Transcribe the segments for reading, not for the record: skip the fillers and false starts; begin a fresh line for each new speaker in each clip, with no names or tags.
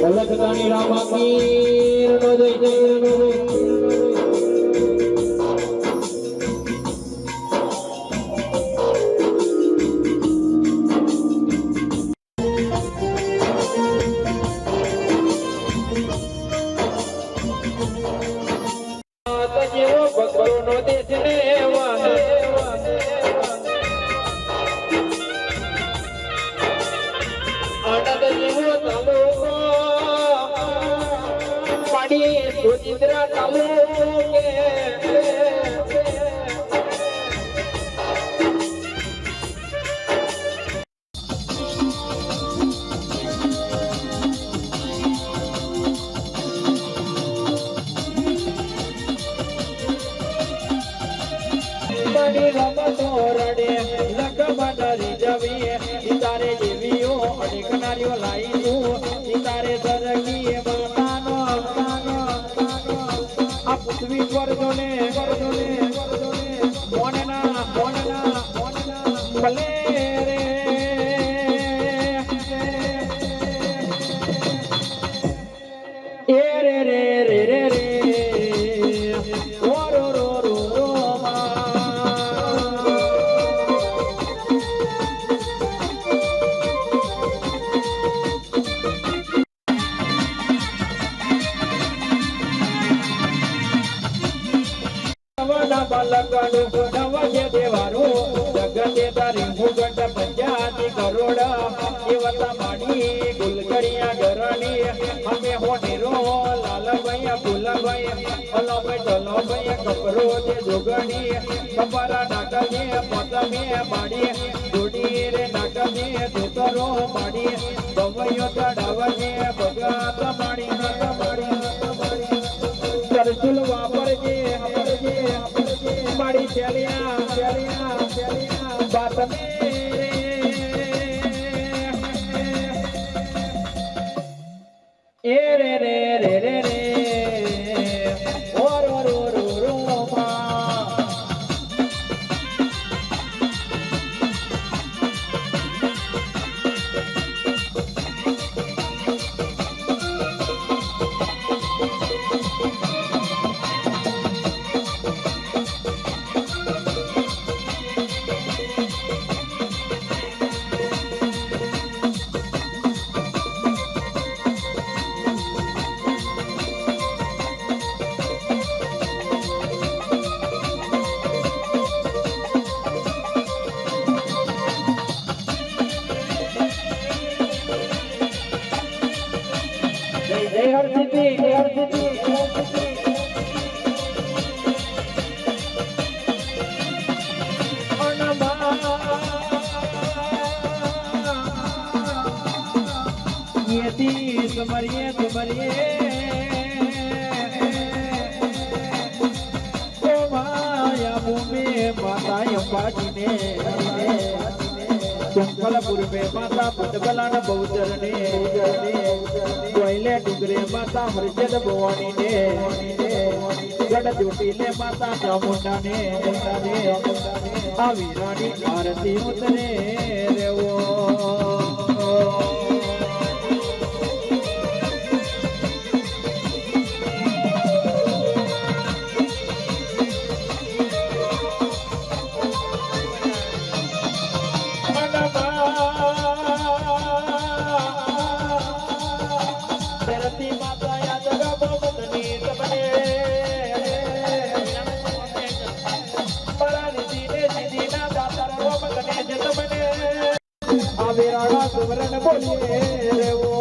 લખતાની રામાપીર નો જય જેવો ભગવાન નો દેશ ને આનંદ જેવો તાલુકો પાડી સુચિત્રા તાલુકે રમતો રડે લગમનારી જવી તારે જેવીઓ અનેક નારીઓ લાઈ તારે સરગી માતાનો આ પૃથ્વી પર જોને મોનના ભલે રે એ રે રે રે રે રે નવજે દેવારો જગતે તારી મુગટ પંચાતી કરોડ એવતા માડી ગુલકરિયા ગરણી અમે હોનેરો લાલભાઈ ફૂલભાઈ અલભાઈ ચલોભાઈ કપરો જે જોગણી કપરા નાટકે પતમે માડી જોડી રે નાટકે ધોતરો માડી દવૈયો ચડાવજે ભગત માડી કરસુલ વાપરજે મારી ચલિયા બાત મેરે એ રે રે રે રે રે ઓ રો રો રો રો तुम्हारी ओ माया भूमि माता अंबाजी ने शंखलपुर में माता पटबला न बहुचर ने कोयले डुगरे माता हरिचंद भवानी ने गढ़ चोटीले माता चामुंडा ने आ वीरानी आरती उतरे रे वो सुवर्ण बोलिए रे वो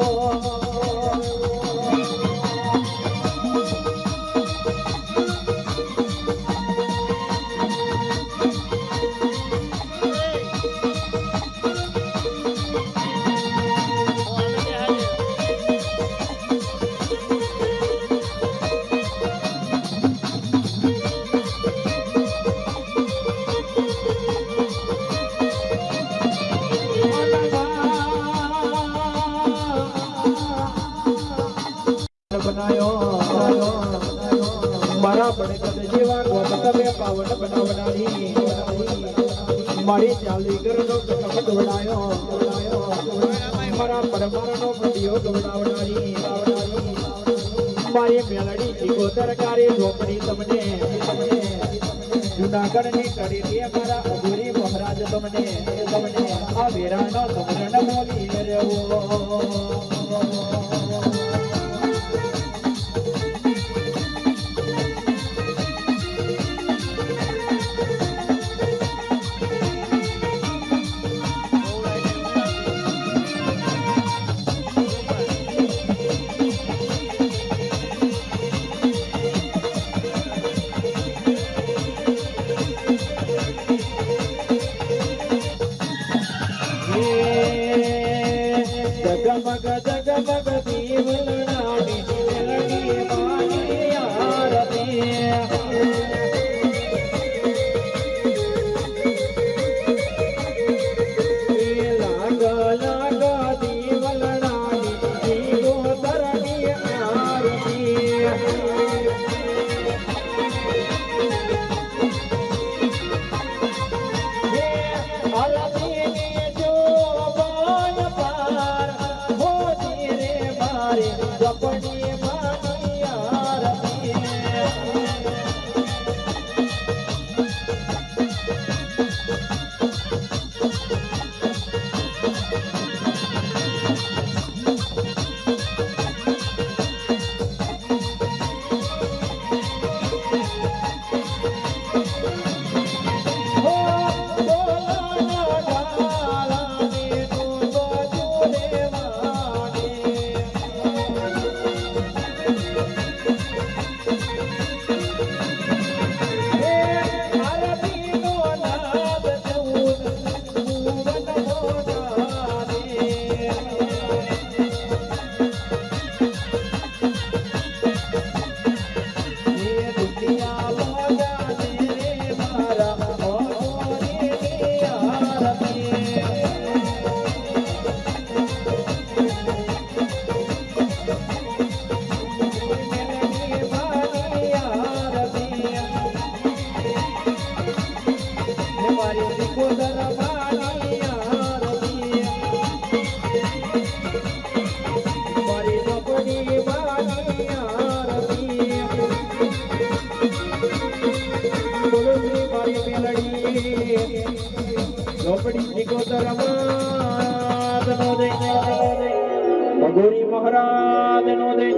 मारा बड़े कद जीवा गोत तबे पावन बनावनानी मारी चाली कर नो कपट बनायो મારા પરમારનો વિડિયો ગવડાવનારી મારી મેલડી ચિકોતર કારી ઝોપડી તમને જુનાગઢની કડી મારા અધૂરી મહારાજ તમને આ વેરાનો સમરણ બોલી રહેવો जगमग जगमग दीवलनानी मेलडी मानी आरती लाग लाग दीवलनानी दीवोदरनी आरती अपनी मानी आरती ભગોરી મહારાજ નો દે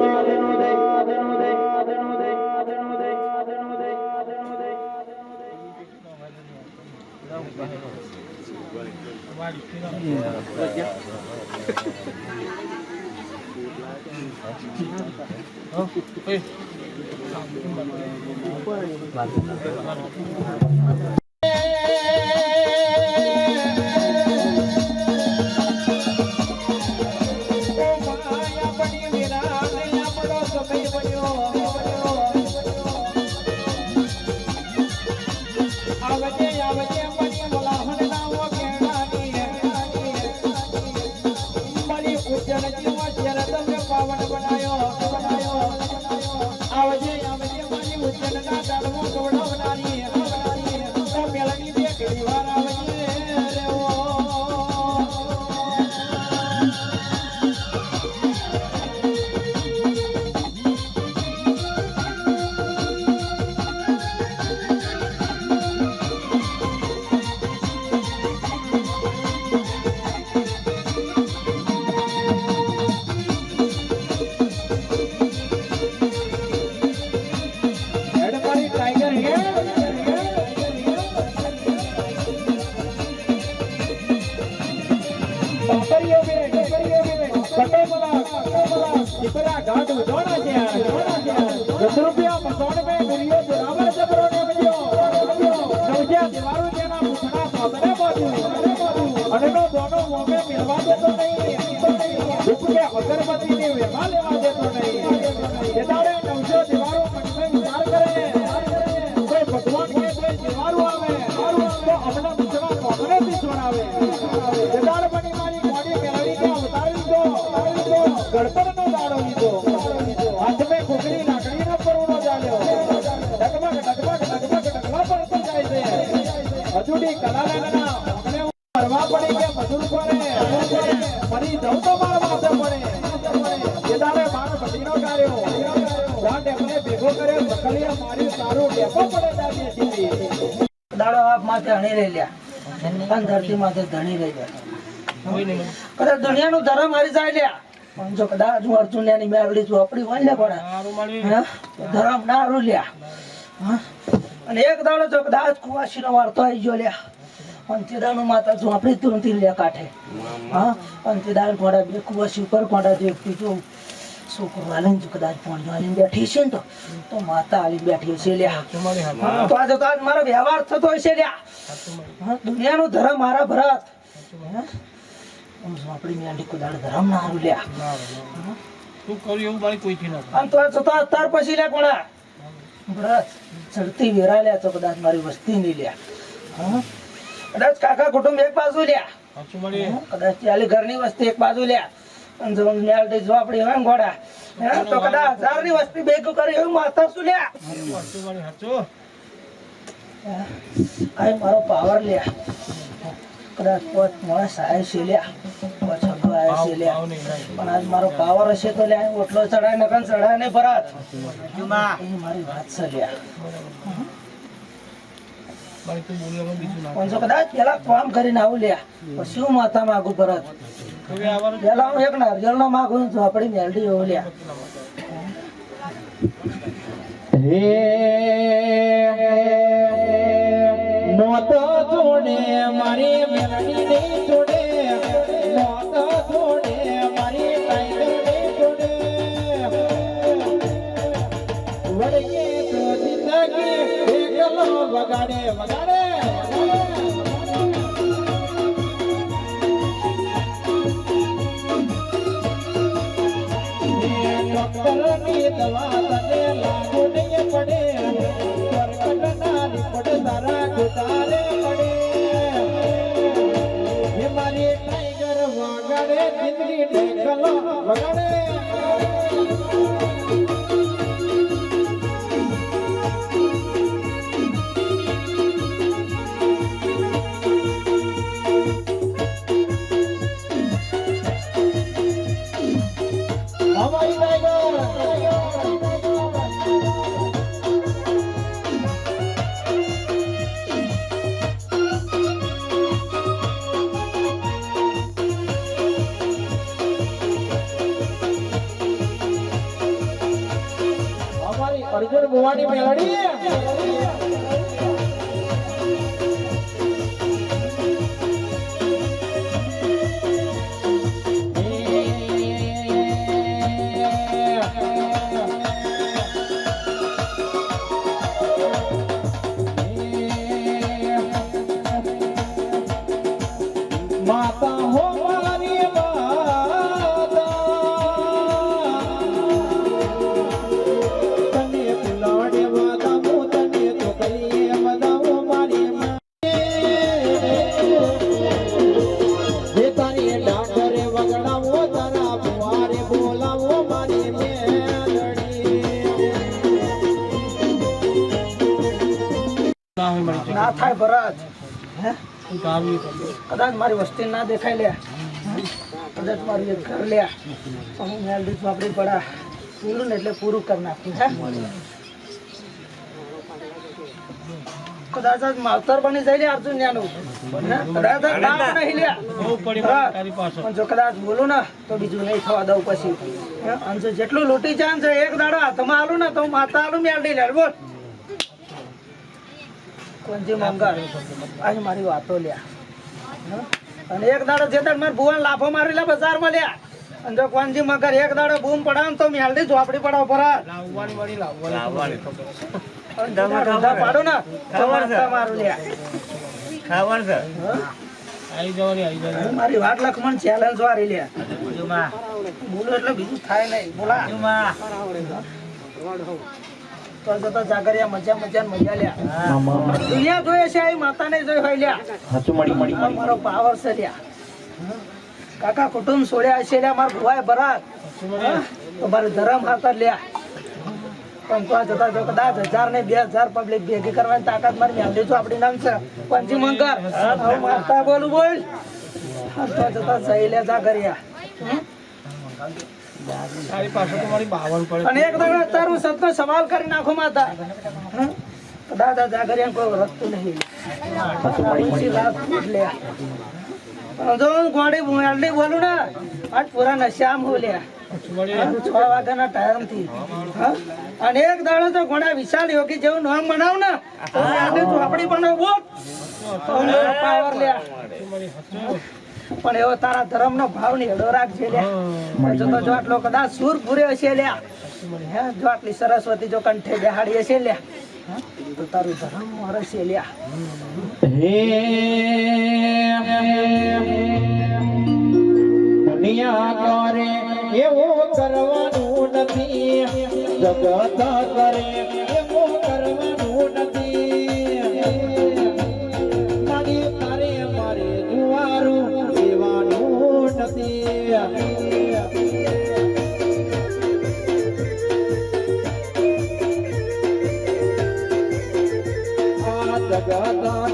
ઈ જવું તો મારા માથે પડે એ દાડે મારા ભટીનો કાર્યો દાડે મને ભેગો કર્યો બકલિયા મારી સારું ડેપો પડે દાદી સીધી
દાડો આપ માથે હણી રહી લ્યા પણ ધરતી માથે ધણી રહી ગયા કદાચ દુનિયાનું ધર્મ મારી જાય લ્યા પણ જો કદાચ હું અર્જુનિયાની મેળડી ચોપડી હોય ને પણ ધર્મ ના હારું લ્યા અને એક દાડો જો કદાચ કુવાસીનો વાર્તો આવી ગયો લ્યા અને તે દાડો માતા ઝોપડી તુરંતી લ્યા કાઢે અને તે દાડ ઘોડા બે કુવાસી ઉપર ઘોડા દેખતી જો છોકરો હાલીને જો કદાચ પાણી હાલીને બેઠી છે ને તો માતા હાલી બેઠી છે લ્યા તો આજે તો આજ મારો વ્યવહાર થતો હશે લ્યા દુનિયાનો ધર્મ મારા ભરત આપણી મેંડી કુદાડ ધર્મ ના હારું લ્યા
તું કર્યું એવું મારી કોઈથી ના
આમ તો તાર પછી લ્યા કોણા ભરત ચડતી વેરા લ્યા તો કદાચ મારી વસ્તી નહીં લ્યા કદાચ કાકા કુટુંબ એક બાજુ લ્યા
સાચું મળી
કદાચ ચાલી ઘરની વસ્તી એક બાજુ લ્યા અને જો મેલડી ઝોપડી હોય ને ઘોડા તો કદાચ 1000 ની વસ્તી ભેગું કરી એવું માતા શું લ્યા
સાચું મળી સાચું
આ મારો પાવર લ્યા કદાચ પોત માણસ આવે છે લ્યા પોત છગડો આવે છે લ્યા પણ આજ મારો પાવર હશે તો લ્યા ઓટલો ચડાય નકન ચડાય નહીં ભરત એ મારી વાત છે લ્યા
મારી તું બોલવામાં બીજું ના
પણ જો કદાચ પેલા કામ કરીને આવું લ્યા પછી હું માથા માગું ભરત
હવે આવવાનું
પેલા હું એક નારિયેળ નો માગું તો આપડી મેલડી હોવ લ્યા
હે નોત જોડે મારી મેલડી નહીં જોડે નોત જોડે મારી ટાઈગર નહીં જોડે વડકે તો જિંદગી એકલો વગાડે વગાડે ડોક્ટરની દવા તને લાગુ નહીં પડે કરકટના રિપોર્ટ તારા ઘટાડે પડે હે મારી ટાઈગર વગાડે જિંદગી ઢેકલો વગાડે અમારી અર્જુન ભુવાની મેલડી માતા હો મારી માતા તને પુલાડે વાદામો તને તો કલીએ વદામો મારી હે તારી ડાકરે વગડાવો તારા બુવારે બોલાવો મારી મેલડી
ના હોય મારી
ના થાય ભરત હે
તું તો આવી તો
કદાચ મારી વસ્તી ના દેખાય લ્યા કદાચ મારું એક ઘર લ્યા તો હું મેલડી ચોપડી પડા પૂરું ને એટલે પૂરું કરી નાખ્યું હે કદાચ આજ માવતર બની જાય લે અર્જુન ન્યાનું કદાચ આજ નામ નહીં લ્યા
બહુ પડી તારી પાસે
પણ જો કદાચ બોલું ને તો બીજું નહીં થવા દઉં પછી હે? અને જો જેટલું લૂંટી જાય છે એક દાડો હાથમાં આલું ને તો હું માતા આલું મેલડી લે બોલ કોણજી મંગળ આજ મારી વાતો લ્યા હે? અને એક દાડો જે દાડ મારે ભુવન લાફો મારેલા બજારમાં લ્યા અને જો કોણજી મગર એક દાડો બૂમ પડાવ તો મેલડી ઝોપડી પડાવ પર
લાવવાની વાળી લાવવાની
ધંધા પાડો ને તો માતા મારું લ્યા
ખબર છે
આવી જવાની
મારી વાત લખમણ ચેલેન્જ વાળી લ્યા બોલો એટલે બીજું થાય નહીં બોલા તો જતા જાગરિયા મજા મજા લ્યા દુનિયા જોઈએ છે આ માતા ને જોઈ હોય લ્યા
હાચું મળી
આ મારો પાવર છે લ્યા કાકા કુટુંબ છોડ્યા છે લ્યા મારા ભુવાએ ભરાત તો મારું ધર્મ હાથ લ્યા પણ તો જતા જો કદાચ 1000 ને 2000 પબ્લિક ભેગી કરવાની તાકાત મારી મેલડી તો આપણી નામ છે પંચી મંગર હું મારતા બોલું બોલ તો જતા જઈ લે જાગરિયા હમ?
તારી પાસે તો મારી 52 પડે.
અને એક દાડો તારું સતનો સવાલ કરી નાખો માતા હમ? દાદા જાગરિયા કોઈ વળગતું નહીં પછી રાત એટલે જો હું ગોળી મેલડી બોલું ને આજ પૂરા નશામ બોલ્યા
મળી
6 વાગ્યાના ટાઈમ થી અને એક દાડો તો ઘોડા વિશાલ યોગી જેવું નામ બનાવ ને તો મેલડી ચોપડી બનાવ બોલ પાવર લ્યા
મળી હચો.
પણ એવો તારા ધર્મ નો ભાવ ની હેડો રાખજે લ્યા જો તો જો આટલો કદાચ સુર પૂરે હશે લ્યા હે જો આટલી સરસ્વતી જો કંઠે બેહાડી હશે લ્યા હે? તો તારું ધર્મ હરશે લ્યા
દુનિયા કરે એવું કરવાનું નથી, જગત કરે એવું કરવાનું નથી. મારી તારે મારે જુવારું લેવાનું નથી. આ જગત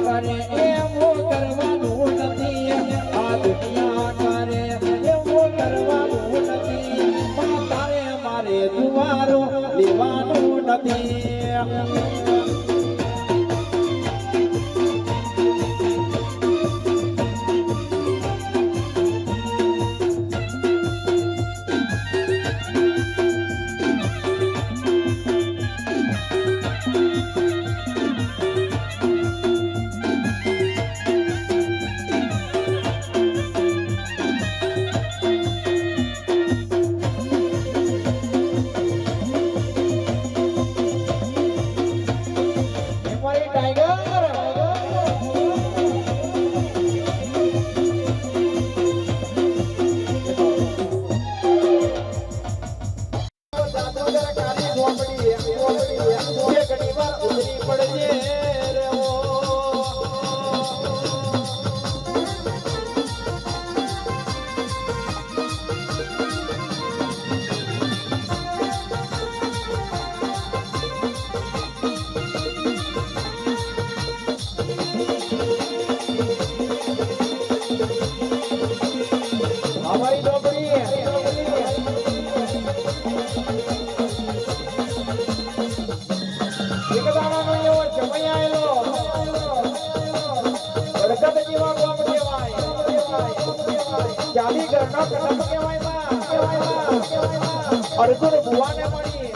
કરે એવું કરવાનું નથી, આ દુનિયા કરે એવું કરવાનું નથી. પણ તારે મારે જુવારો લેવાનું નથી. અમારી ચોપડી એક દાડાનો એવો સમય આવેલો, વરસાદ જેવા ગોમ કહેવાય, ચાલી ઘરનો કદમ કહેવાય માં. અર્જુન ભુવાને મળી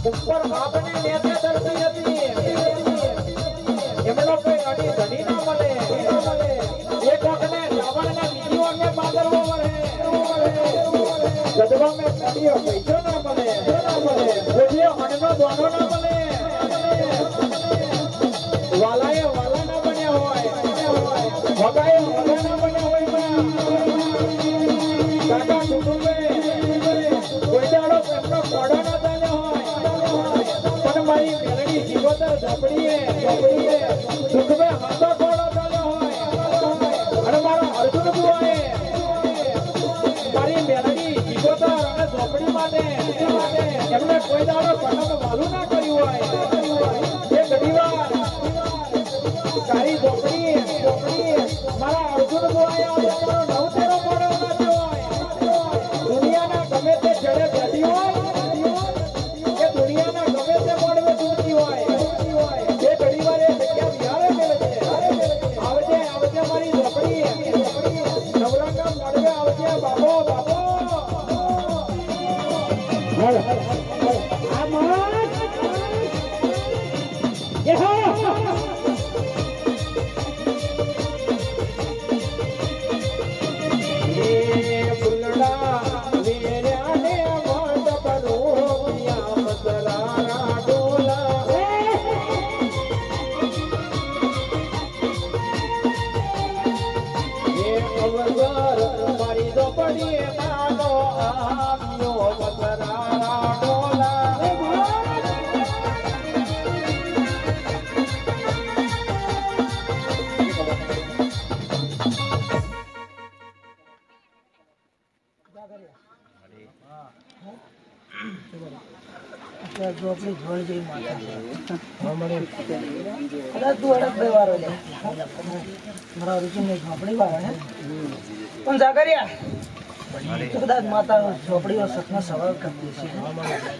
ઉપર બાપને નેતે ધરતી હતી. એમનો કોઈ અડી ધણી ના મળે. એક વખતે રાવણના બીજી વખતે પાદરવો મળે. ગધવા મેં કડીઓ પૈસો ના મળે. ગોળીઓ હણનો દોનો ના મળે. વાલાએ વાલા ના બન્યા હોય, વગાએ વગા ના બન્યા હોય માં. કાકા કુટુંબે કોઈ દાડો એમનો કોડો ના ચાલ્યો હોય. પણ મારી મેલડી જીવોતર ઝપડીએ સુખમે હાથો કોડો ચાલ્યો હોય. અને મારા અર્જુન બુઆએ મારી મેલડી જીવોતર અને ઝોપડી માટે એમને કોઈ દાડો કદમ વાલું ના કર્યું હોય. એ ઘડીવાર તારી ઝોપડી મારા અર્જુન બુઆએ મારો નવતેરો કોડો નાખ્યો હોય. દુનિયાના ગમે તે જડે બેઠી હોય કે દુનિયાના ગમે તે મોડવે તૂટતી હોય, એ ઘડીવાર એ જગ્યા વિહારે મેળે છે. આવજે મારી ઝોપડી, નવરંગા મોડવે આવજે બાપો. આ માણસ એ ફૂલડા વેર્યાને મોઢ પરોયા મસરારા ડોલા. એ અવસર મારી ઝોપડીએ નાનો આવ્યો મસરારા ડોલા.
અત્યારે ઝોપડી જોઈ જઈ માથે
હા મળી
કદાચ તું અડક બે વારો લે મારા રુચિની ઝોપડી વાળા હે પણ જાગરિયા તો કદાચ માતા ઝોપડીઓ સતનો સવાલ કરતી છે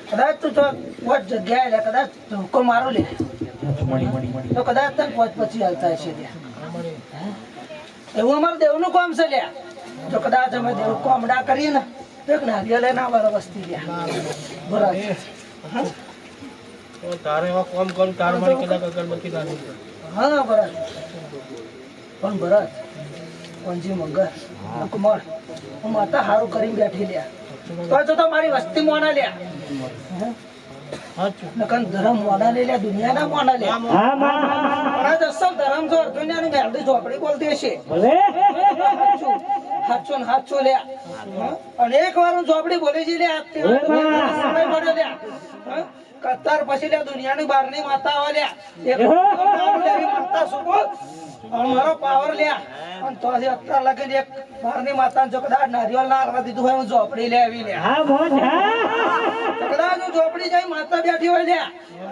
કદાચ તું તો પોત જગ્યાએ લે કદાચ ધોકો મારો લે તો કદાચ તને પોત પછી હાલતા હશે એવું અમારું દેવનું કામ છે લ્યા જો કદાચ અમે દેવ કોમડા કરીએ ને તો એક નારિયેળ લઈને અમારા વસ્તી લ્યા બરાબર
તો તારે એવા કોમ કરું તાર મારી કદાચ અગરબત્તી લાવી
હા બરાબર પણ ભરત પંજી મંગળ કુમાર હું માતા હારું કરીને બેઠી લ્યા તો મારી વસ્તી મોના લ્યા નકન ધર્મ મોના લે લ્યા દુનિયાના મોના લ્યા પણ આ અસલ ધર્મ જો દુનિયાની મેલડી ઝોપડી બોલતી હશે હાચો ને હાચો લ્યા અને એક વાર હું ઝોપડી બોલી જી લ્યા સમય મળ્યો લ્યા કતાર પછી લ્યા દુનિયાની બહારની માતા આવે લ્યા એક માતા શું બોલ મારો પાવર લ્યા અને તો અત્યાર લગીને એક બહારની માતાને જો કદાચ નારિયેળ ના રાખવા દીધું હોય હું ઝોપડી લેવી લ્યા કદાચ હું ઝોપડી જઈ માતા બેઠી હોય લ્યા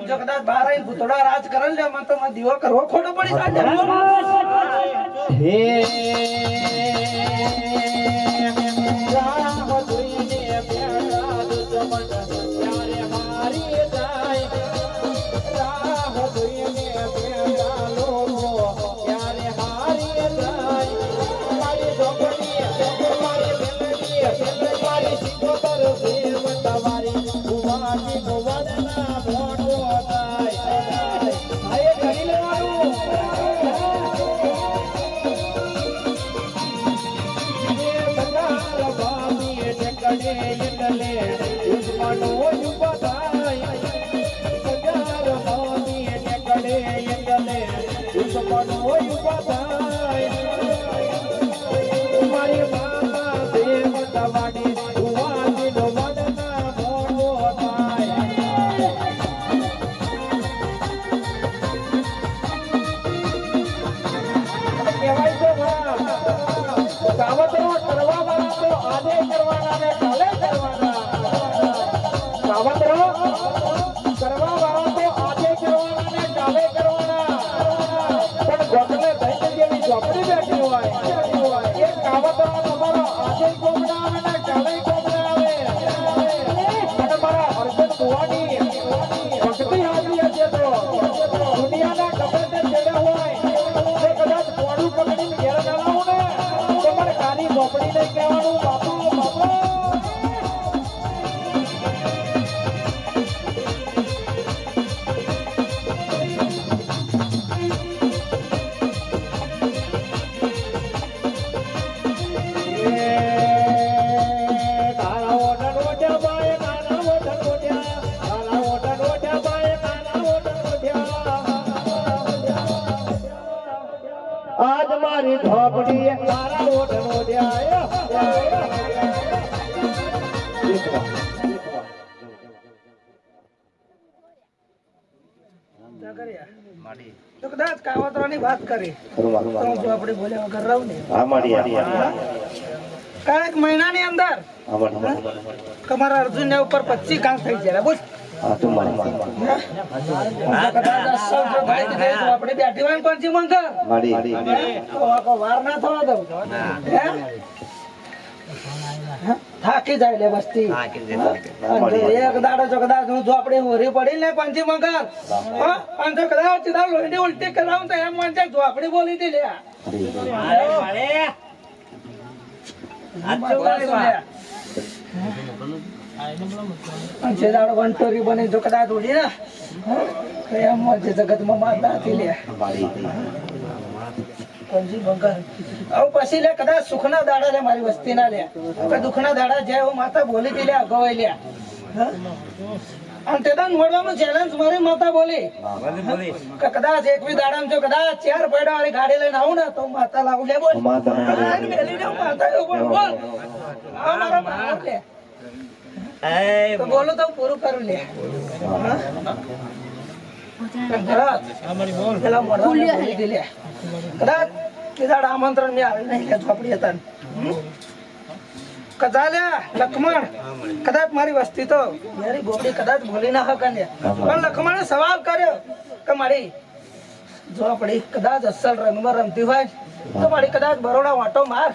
જો કદાચ બહાર આવીને ભૂતડા રાજ કરે લ્યા મને તો દીવો કરવો ખોટો પડી જાય
રાહ જોઈને બેઠા દુશ્મન ત્યારે હારી જાય રાહ જોઈને બેઠા લોકો ત્યારે હારી જાય મારી ઝોપડી મારી બેલડી મારી સિકોતર દેવ તમારી ભુવાની ભુવનના મોટો થાય આ એ કરી લેવાનું મારી માતા દેવ તમારી ભુવાની ભુવનના મોટો થાય કહેવાય છે કાવતરો કરવા વાળા તો આજે કરવાના ને કાલે કરવાના કાવતરો કરવા વાળા તો આજે કરવાના ને કાલે કરવાના પણ ગોટલે દહીં જેવી ઝોપડી બેઠી હોય એ કાવતરો તમારો આજે કોમડા આવે ને કાલે કોમડા આવે અને મારા અર્જુન કુવાની ભક્તિ હાજરી હશે તો દુનિયાના ગમે તે છેડે હોય તે કદાચ મોડું પકડીને ઘેર ચલાવું ને તમારે કાની ઝોપડીને કહેવાનું બાપુ બાપુ આજ મારી ઝોપડી તારા ઓઢણો
તો કદાચ કાવતરાની વાત કરી તો ઝોપડી બોલ્યા વગર રહું ને કાંઈક મહિનાની અંદર તમારા અર્જુન ને ઉપર 25 કામ થઈ જાય બોલ આપણે બેઠી હોય પંચી મંગર વાર ના થવા દઉં થાકી જાય લે વસ્તી એક દાડો જો કદાચ હું ઝોપડી હોરી પડી ને પંચી મંગર અને જો કદાચ સીધા લોહીની ઉલટી કરાવું તો એમ મને ઝોપડી બોલી હતી લે દાડો વંટોરી બની જો કદાચ ઉડી ને એમ જગતમાં માતા હતી લે પછી લે કદાચ સુખના દાડા લે મારી વસ્તી ના લે દુઃખના દાડા જાય હું માતા બોલી હતી લે અગાઉ લે અને તેદાન મળવાનું ચેલેન્જ મારી માતા બોલી કે કદાચ એક બી દાડામાં જો કદાચ 4 પૈડા વાળી ગાડી લઈને આવું ને તો માતા લાવું લે બોલ તો બોલો તો પૂરું કરું લે કદાચ આમંત્રણ મેં આવે નહીં ઝોપડી હતા કદાલ્યા લખમણ કદાચ મારી વસ્તી તો મારી ગોપડી કદાચ ભૂલી ના હકે ને પણ લખમણે સવાલ કર્યો કે મારી ઝોપડી કદાચ અસલ રંગમાં રમતી હોય તો મારી કદાચ બરોડા વાટો માર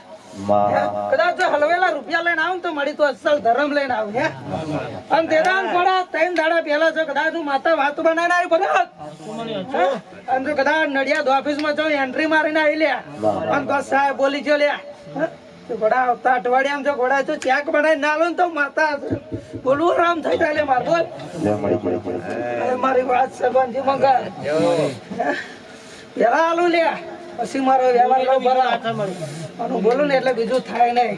કદાચ જો હલવેલા રૂપિયા લઈને આવું તો મારી તો અસલ ધર્મ લઈને આવું હે અને દેદાન પડા 3 દાડા પહેલા જો કદાચ હું માતા વાત બનાવીને આવી બધા અને જો કદાચ નડિયાદ ઓફિસમાં જો એન્ટ્રી મારીને આવી લ્યા અને તો સાહેબ બોલી જો લ્યા ઘોડા આવતા અઠવાડિયામાં જો ઘોડા જો ચાક બનાવી ના લો તો માતા બોલવું રામ થઈ જાય માર બોલ મારી વાત સગનજી મંગળ પેલા આલુ લ્યા પછી મારો વ્યવહાર લો બરા અને બોલું ને એટલે બીજું થાય નહીં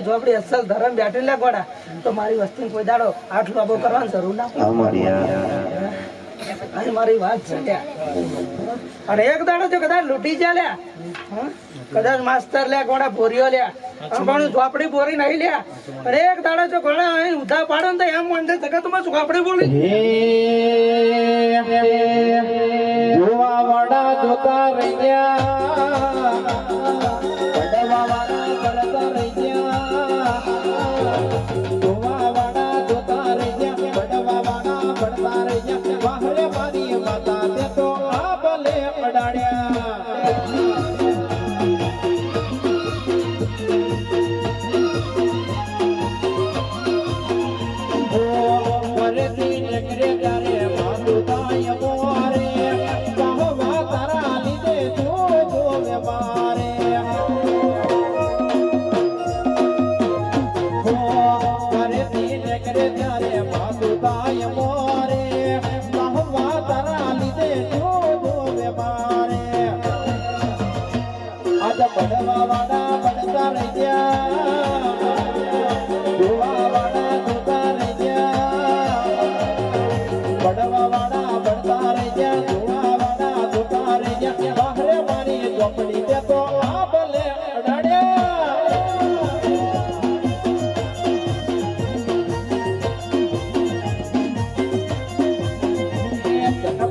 ઝોપડી અસલ ધરમ બેઠી લે ઘોડા તો મારી વસ્તુ કોઈ દાડો આઠ બાબો કરવાની જરૂર ના પડે મારી વાત છે અને એક દાડો જો કદાચ લૂંટી જાય લ્યા કદાચ માસ્તર લે ઘોડા બોરીઓ લ્યા પણ ઝોપડી બોરી નહીં લ્યા અને એક દાડો જો ઘોડા અહીં ઉધા પાડો ને તો એમ મને જગતમાં ઝોપડી બોલી
જોવા વાળા જોતા રહી ગયા પડવા વાળા પડતા રહી ગયા જોવા વાળા જોતા રહી ગયા પડવા વાળા પડતા રહી ગયા વાહરે મારી માતા તે તો આ ભલે અડાડ્યા પડવા વાળા પડતા રહી ગયા જોવા વાળા જોતા રહી ગયા પડવા વાળા પડતા રહી ગયા જોવા વાળા જોતા રહી ગયા બહારે મારી ચોપડી તે તો આ ભલે અડાડ્યા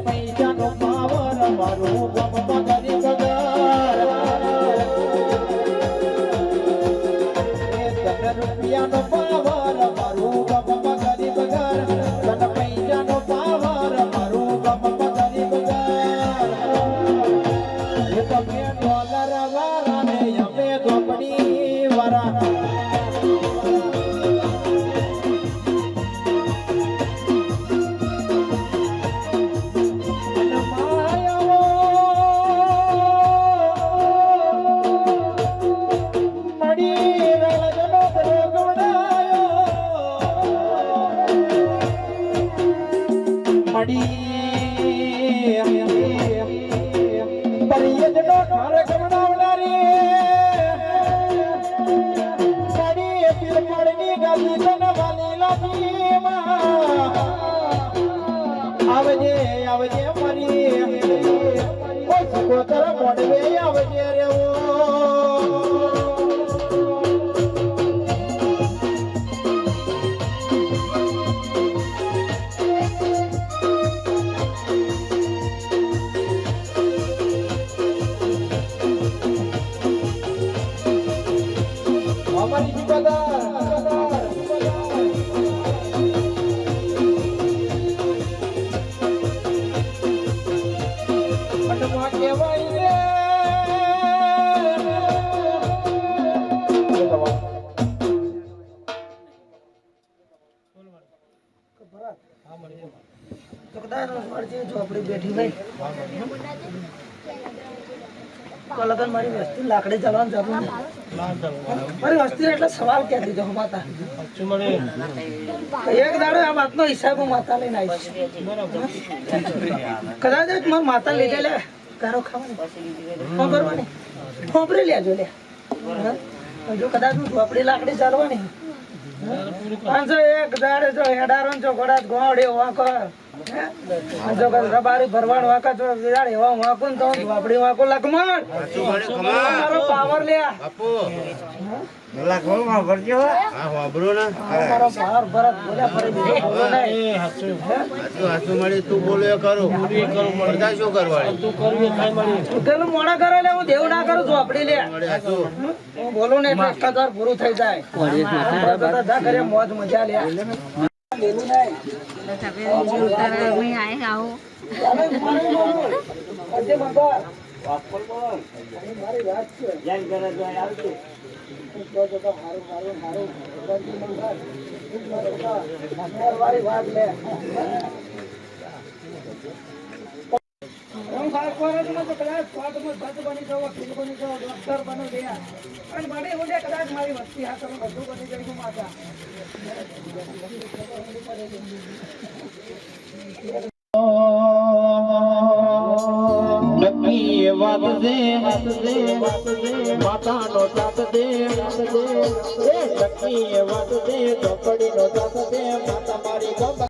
પૈસાનો પાવર મારું ગમવા કરી રૂપિયાનો પાવર મારું ગમવા ગરીબ ઘર તને પૈસાનો પાવર મારું ગમવા ગરીબ ઘર એ તમે ડોલર વાળા ને અમે ઝોપડી વાળા આવજે આવજે મરી કોતર મોડવે આવજે રેવો અમારી જીવાદાર ઝોપડી બેઠી ભાઈ તો લગન મારી વસ્તી લાકડી જવાનું જરૂર નહીં મારી વસ્તી એટલે સવાલ ક્યાં દીધો માતા એક દાડો આ વાતનો હિસાબ હું માતા લઈને આવીશ કદાચ મારા માતા લીધે લે ગારો ખાવાની ખબરવાની ખોપરી લેજો લે જો કદાચ હું ઝોપડી લાકડી ચાલવાની 501 દાડે જો હેડારો જો ઘોડા ગોળે વાંકો
જો રબારી ભરવાડ વાકા જો વિરાડ એવા વાકું તો વાપડી વાકો લખમણ
સાચું મળે ખમા
મારો પાવર લે
બાપુ લાખો માં ભરજો હા વાબરો ને
મારો પાવર ભરત બોલ્યા ફરી બીજો બોલો નહીં
હાચું
સાચું મળી તું બોલો એ કરું બધા શું કરવાળી
તું કરવી એ ખાઈ મળી
તું પેલું મોડા કરે લે હું દેવ ના કરું છું આપડી લે
મળે સાચું
હું બોલું ને એટલે કદર પૂરું થઈ જાય બધા કરે મોજ મજા લે લેલું નહીં
मैं आएगा वो
અજય બાબા મારી વાત લે હું ખાસ કોલેજમાં તો કદાચ સ્વાદમાં જજ બની જાવ વકીલ બની જાવ ડોક્ટર બનો ગયા અને મારે એવું છે કદાચ મારી વસ્તી હાથ બધું બની જઈશું માતા
નક્કી વાત દે માતાનો સાથ દે નક્કી વાત દે ચોપડીનો સાથ દે માતા મારી ગમે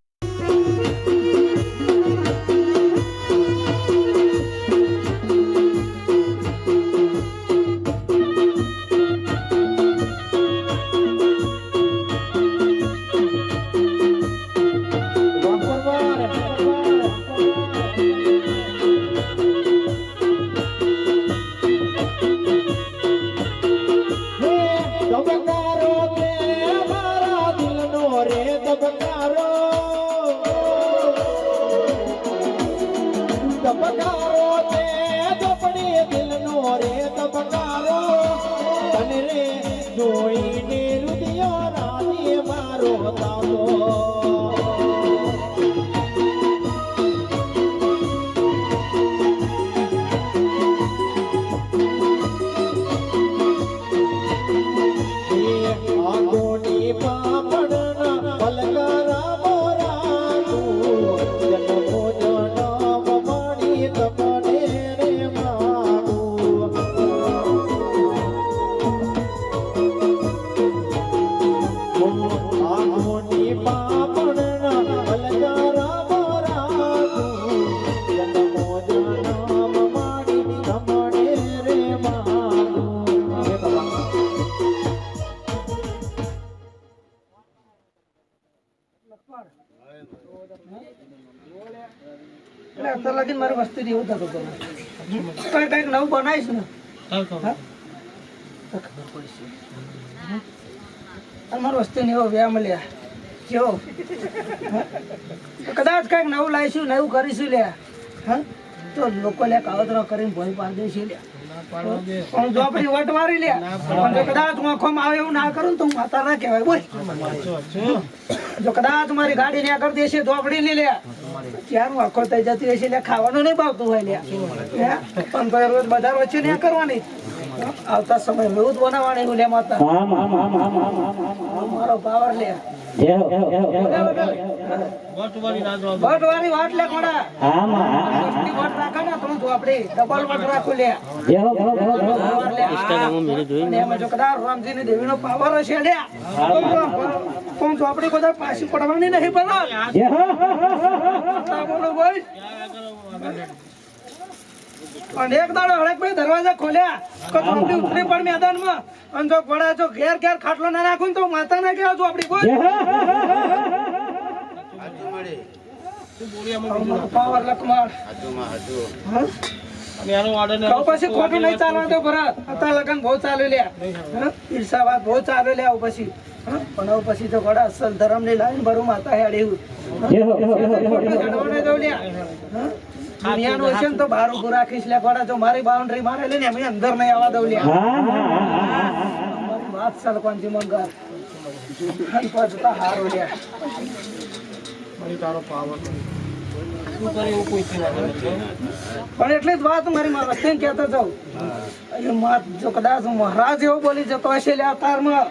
અત્યારે લગીન મારી વસ્તી એવું થતું હતું કઈક નવું બનાવીશ ને મારી વસ્તી ને એવો વ્યાયામ લ્યા કેવો કદાચ કઈક નવું લાવીશું નવું કરીશું લ્યા હા તો લોકો લે કાવતરો કરીને ભોય પાડી દઈશું લ્યા પણ જો આપણી વટ મારી લે પણ જો કદાચ આંખોમાં આવે એવું ના કરું તો હું માતા ના કહેવાય બોલ જો કદાચ મારી ગાડી ને આગળ દેશે તો આપડી નહીં લે ક્યાર આંખો થઈ જતી હશે એટલે ખાવાનું નહીં ભાવતું હોય લે પણ તો રોજ બજાર વચ્ચે ને કરવાની આવતા સમય એવું જ બનાવવાની હું લે માતા મારો પાવર લે બટવારી વાત લે કોડા વસ્તી વટ રાખે ને તો આપણે ડબલ વટ રાખો લે અને એમાં જો કદાચ રામજીની દેવીનો પાવર હશે લે પણ તો આપણે બધા પાછી પડવાની નહીં બરાબર બોલો ભાઈ અને એક દાડો હળકભાઈ દરવાજા ખોલ્યા કચરો ઉતરી પડ મેદાનમાં અને જો ઘોડા જો ઘેર ઘેર ખાટલો ના નાખું તો માતા ના કહેવા છો આપડી કોઈ પાવર લખમાળ પછી ખોટું નહીં ચાલવા દો ભરત અત્યારે લગન બહુ ચાલુ લ્યા ઈર્ષાવાદ બહુ ચાલુ લ્યા પછી પણ હવે પછી તો ઘોડા અસલ ધર્મ ની લાઈન ભરું માતા હેડી દુનિયાનું હશે ને તો બહાર ઉભું રાખીશ લે ઘોડા જો મારી બાઉન્ડ્રી મારેલી ને અમે અંદર નહીં આવવા દઉં લ્યા વાત સલકોનજી મંગર હારો લ્યા પણ એટલી જ વાત મારી વસ્તી કહેતો જાઉં જો કદાચ મહારાજ એવું બોલી જતો હશે લે અવતારમાં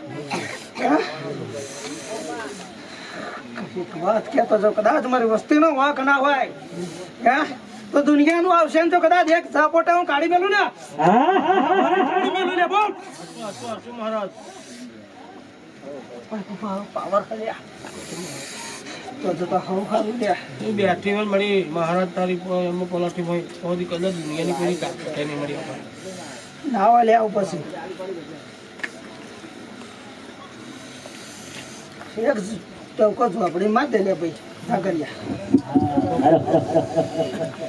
વાત કહેતો જાઉં કદાચ મારી વસ્તી નો વાંક ના હોય તો દુનિયા નું આવશે ને તો કદાચ એક ઝાપોટા હું કાઢી મેલું ને બોલ મહારાજ પાવર તો જતા હવ ખારું લ્યા
હું બેઠી હોય મળી મહારાજ તારી એમનું પલાઠી હોય તો કદાચ દુનિયાની કોઈ તાકાત નહીં મળી આપણને
નાવા લે આવું પછી એક ટોકો ઝોપડી માં દે લે ભાઈ ના કર્યા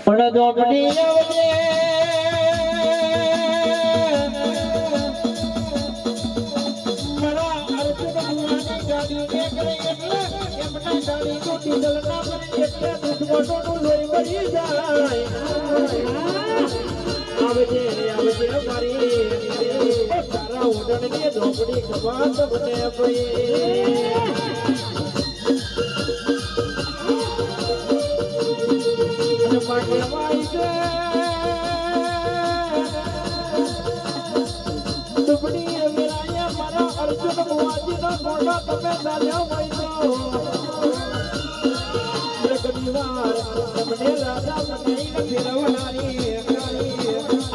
પણ ઝોપડી આવજે મારા અર્જુન ભગવાનની ગાડી નીકળે એટલે એમના ગાડીનું ડીઝલ ના બને એટલે દુશ્મનોનું લોહી બળી જાય આવજે આવજે મારી તારા ઉડણની ઝોપડી કમાત બને ભાઈ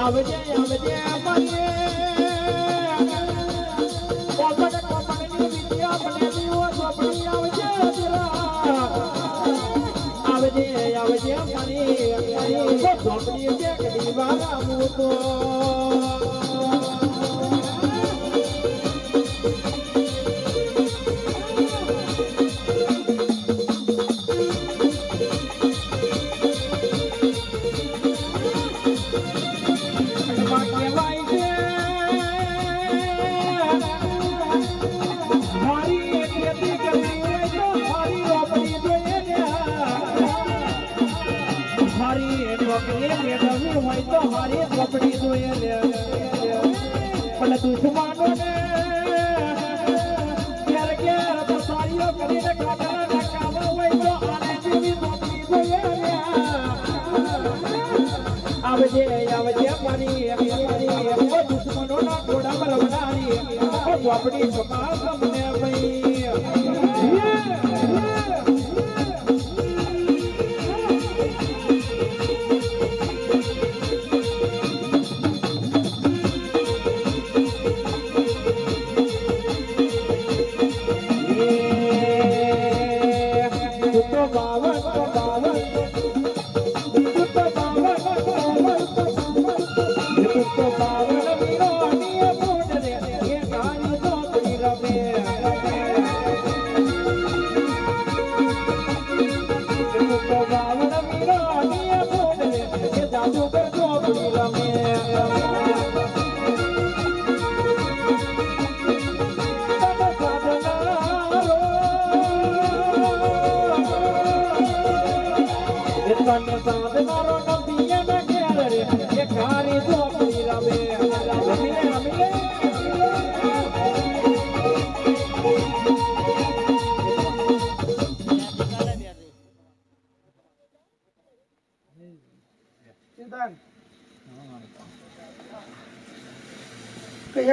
આવજે આવજે અમારી કોપડ કોપડની વિદ્યા બનેલી હો ઝોપડી આવજે આવજે આવજે અમારી ઝોપડી જે કદી વાળા મૂકો પણ દુશ્મનો ને ઘેર ઘેર બસારીઓ કરીને ખાતા નકામા હોય તો આને જેવી નોકરી જોઈએ આવજે આવજે મારી દુશ્મનો ના ઘોડા રવડારી ઝોપડી છોકરા તમને ભાઈ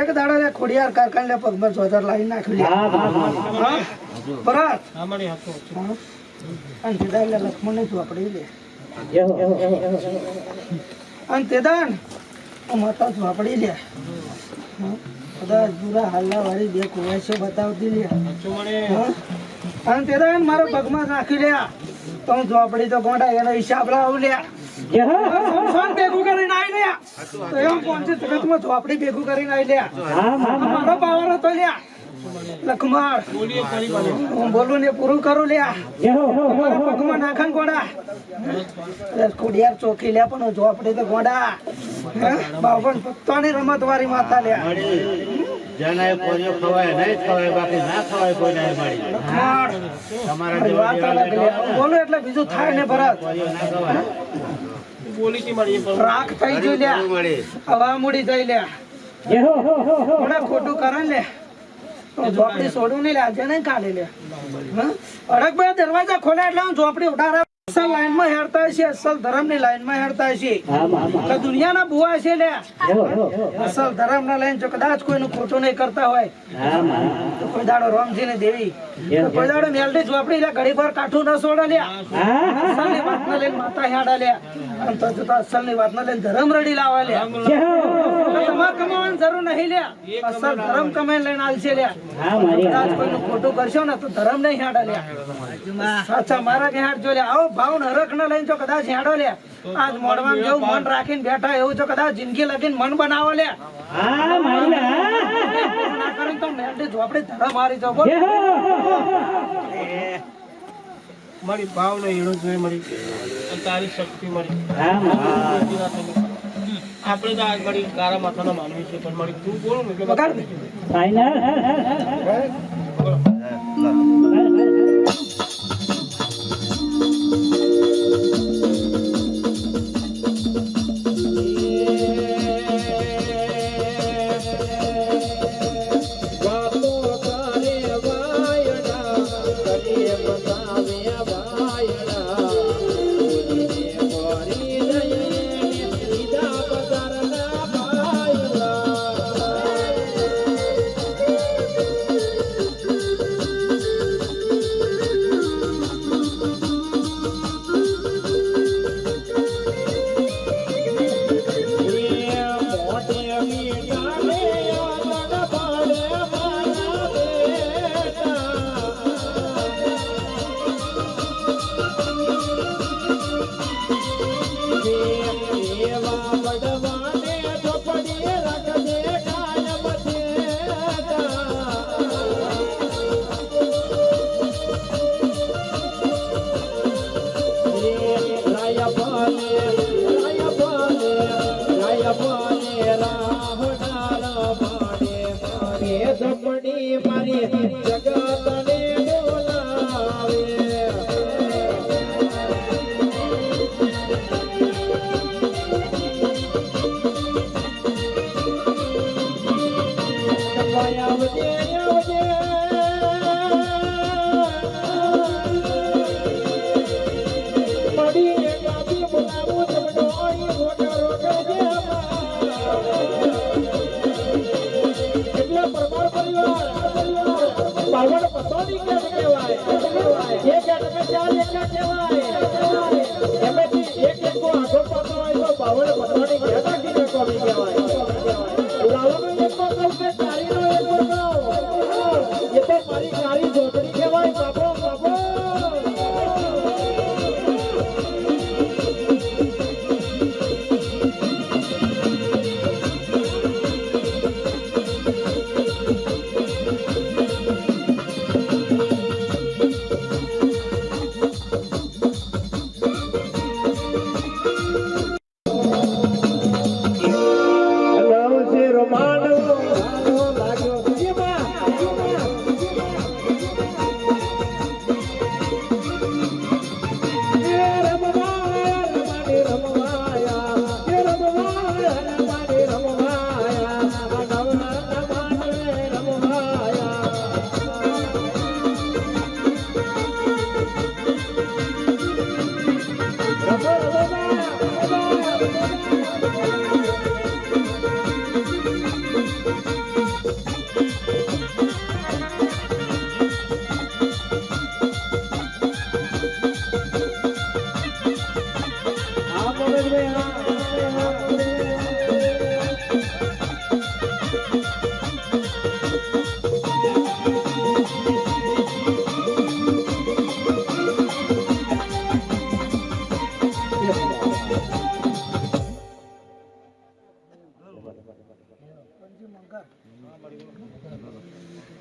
એક દાડા લે ખોડિયાર કાકા લે પગમાં જોતર લાવી નાખ્યું બરાબર
હા મળી હતો
અને તેદાન લે લક્ષ્મણ ને ઝોપડી લે અને તેદાન માતા ઝોપડી લે કદાચ પૂરા હાલના વાળી બે કુવાશો બતાવતી લે અને તેદાન મારો પગમાં નાખી લે તો હું ઝોપડી તો ગોંડા એનો હિસાબ લાવ લે ભેગું કરીને આવી લે તો એમ પહોંચી જગતમાં ઝોપડી ભેગું કરીને આવી લે મારો પાવર હતો લ્યા લખમાળ હું બોલું ને પૂરું કરું લ્યા પગમાં નાખન ગોડા ખોડિયાર ચોખી લે પણ ઝોપડી તો ગોડા બાવન ભક્તોની રમત વાળી માતા લ્યા
જનાએ કોઈનો ખવાય નહીં ખવાય બાકી ના ખવાય કોઈને મળી તમારા
વાત અલગ લ્યા બોલું એટલે બીજું થાય ને ભરત
બોલી થી મળી
રાખ થઈ ગઈ લ્યા હવા મૂડી જઈ લ્યા ખોટું કરે લે ઝોપડી છોડું નહીં લે આજે નહીં કાઢે લે અડક બે દરવાજા ખોલ્યા એટલે હું ઝોપડી ઉઠાડે અસલ લાઈન માં હેરતા છે અસલ ધર્મ ની લાઈન માં હેરતા છે દુનિયાના બુઆ છે લે અસલ ધર્મ ના લાઈન જો કદાચ કોઈનું ખોટું નહીં કરતા હોય તો કોઈ દાડો રામજી ને દેવી કોઈ દાડો મેલડી ઝોપડી લે ઘડી પર કાઠું ન છોડે લે અસલ ની વાત ના લઈને માતા હેડા લે અસલ ની વાત ના લઈને ધર્મ રડી લાવે લે તમારે કમાવાની જરૂર નહીં લ્યા. અસલ ધર્મ કમાઈને લઈને આવશે લ્યા.
હા મારી
કદાચ કોઈનું ખોટું કરશો ને તો ધર્મ નહીં હેડા લ્યા. સાચા મારા હેડ જો લ્યા. આવો ભાવ ને હરખ ને લઈને જો કદાચ હેડો લ્યા. આજ મોડવામાં જેવું મન રાખીને બેઠા એવું જો કદાચ જિંદગી લગીને મન બનાવો લ્યા.
હા મારી હા
ના કરીને તો મેંડે ઝોપડી ધર્મ હારી જાવ બોલ.
મારી ભાવ ને એનો જોઈએ મારી તારી શક્તિ મારી
હા
આપણે તો આજ મારી કારા માથાના માનવી છે પણ મારી તું બોલ ને એટલે
વગાડ દે.
ફાઈનલ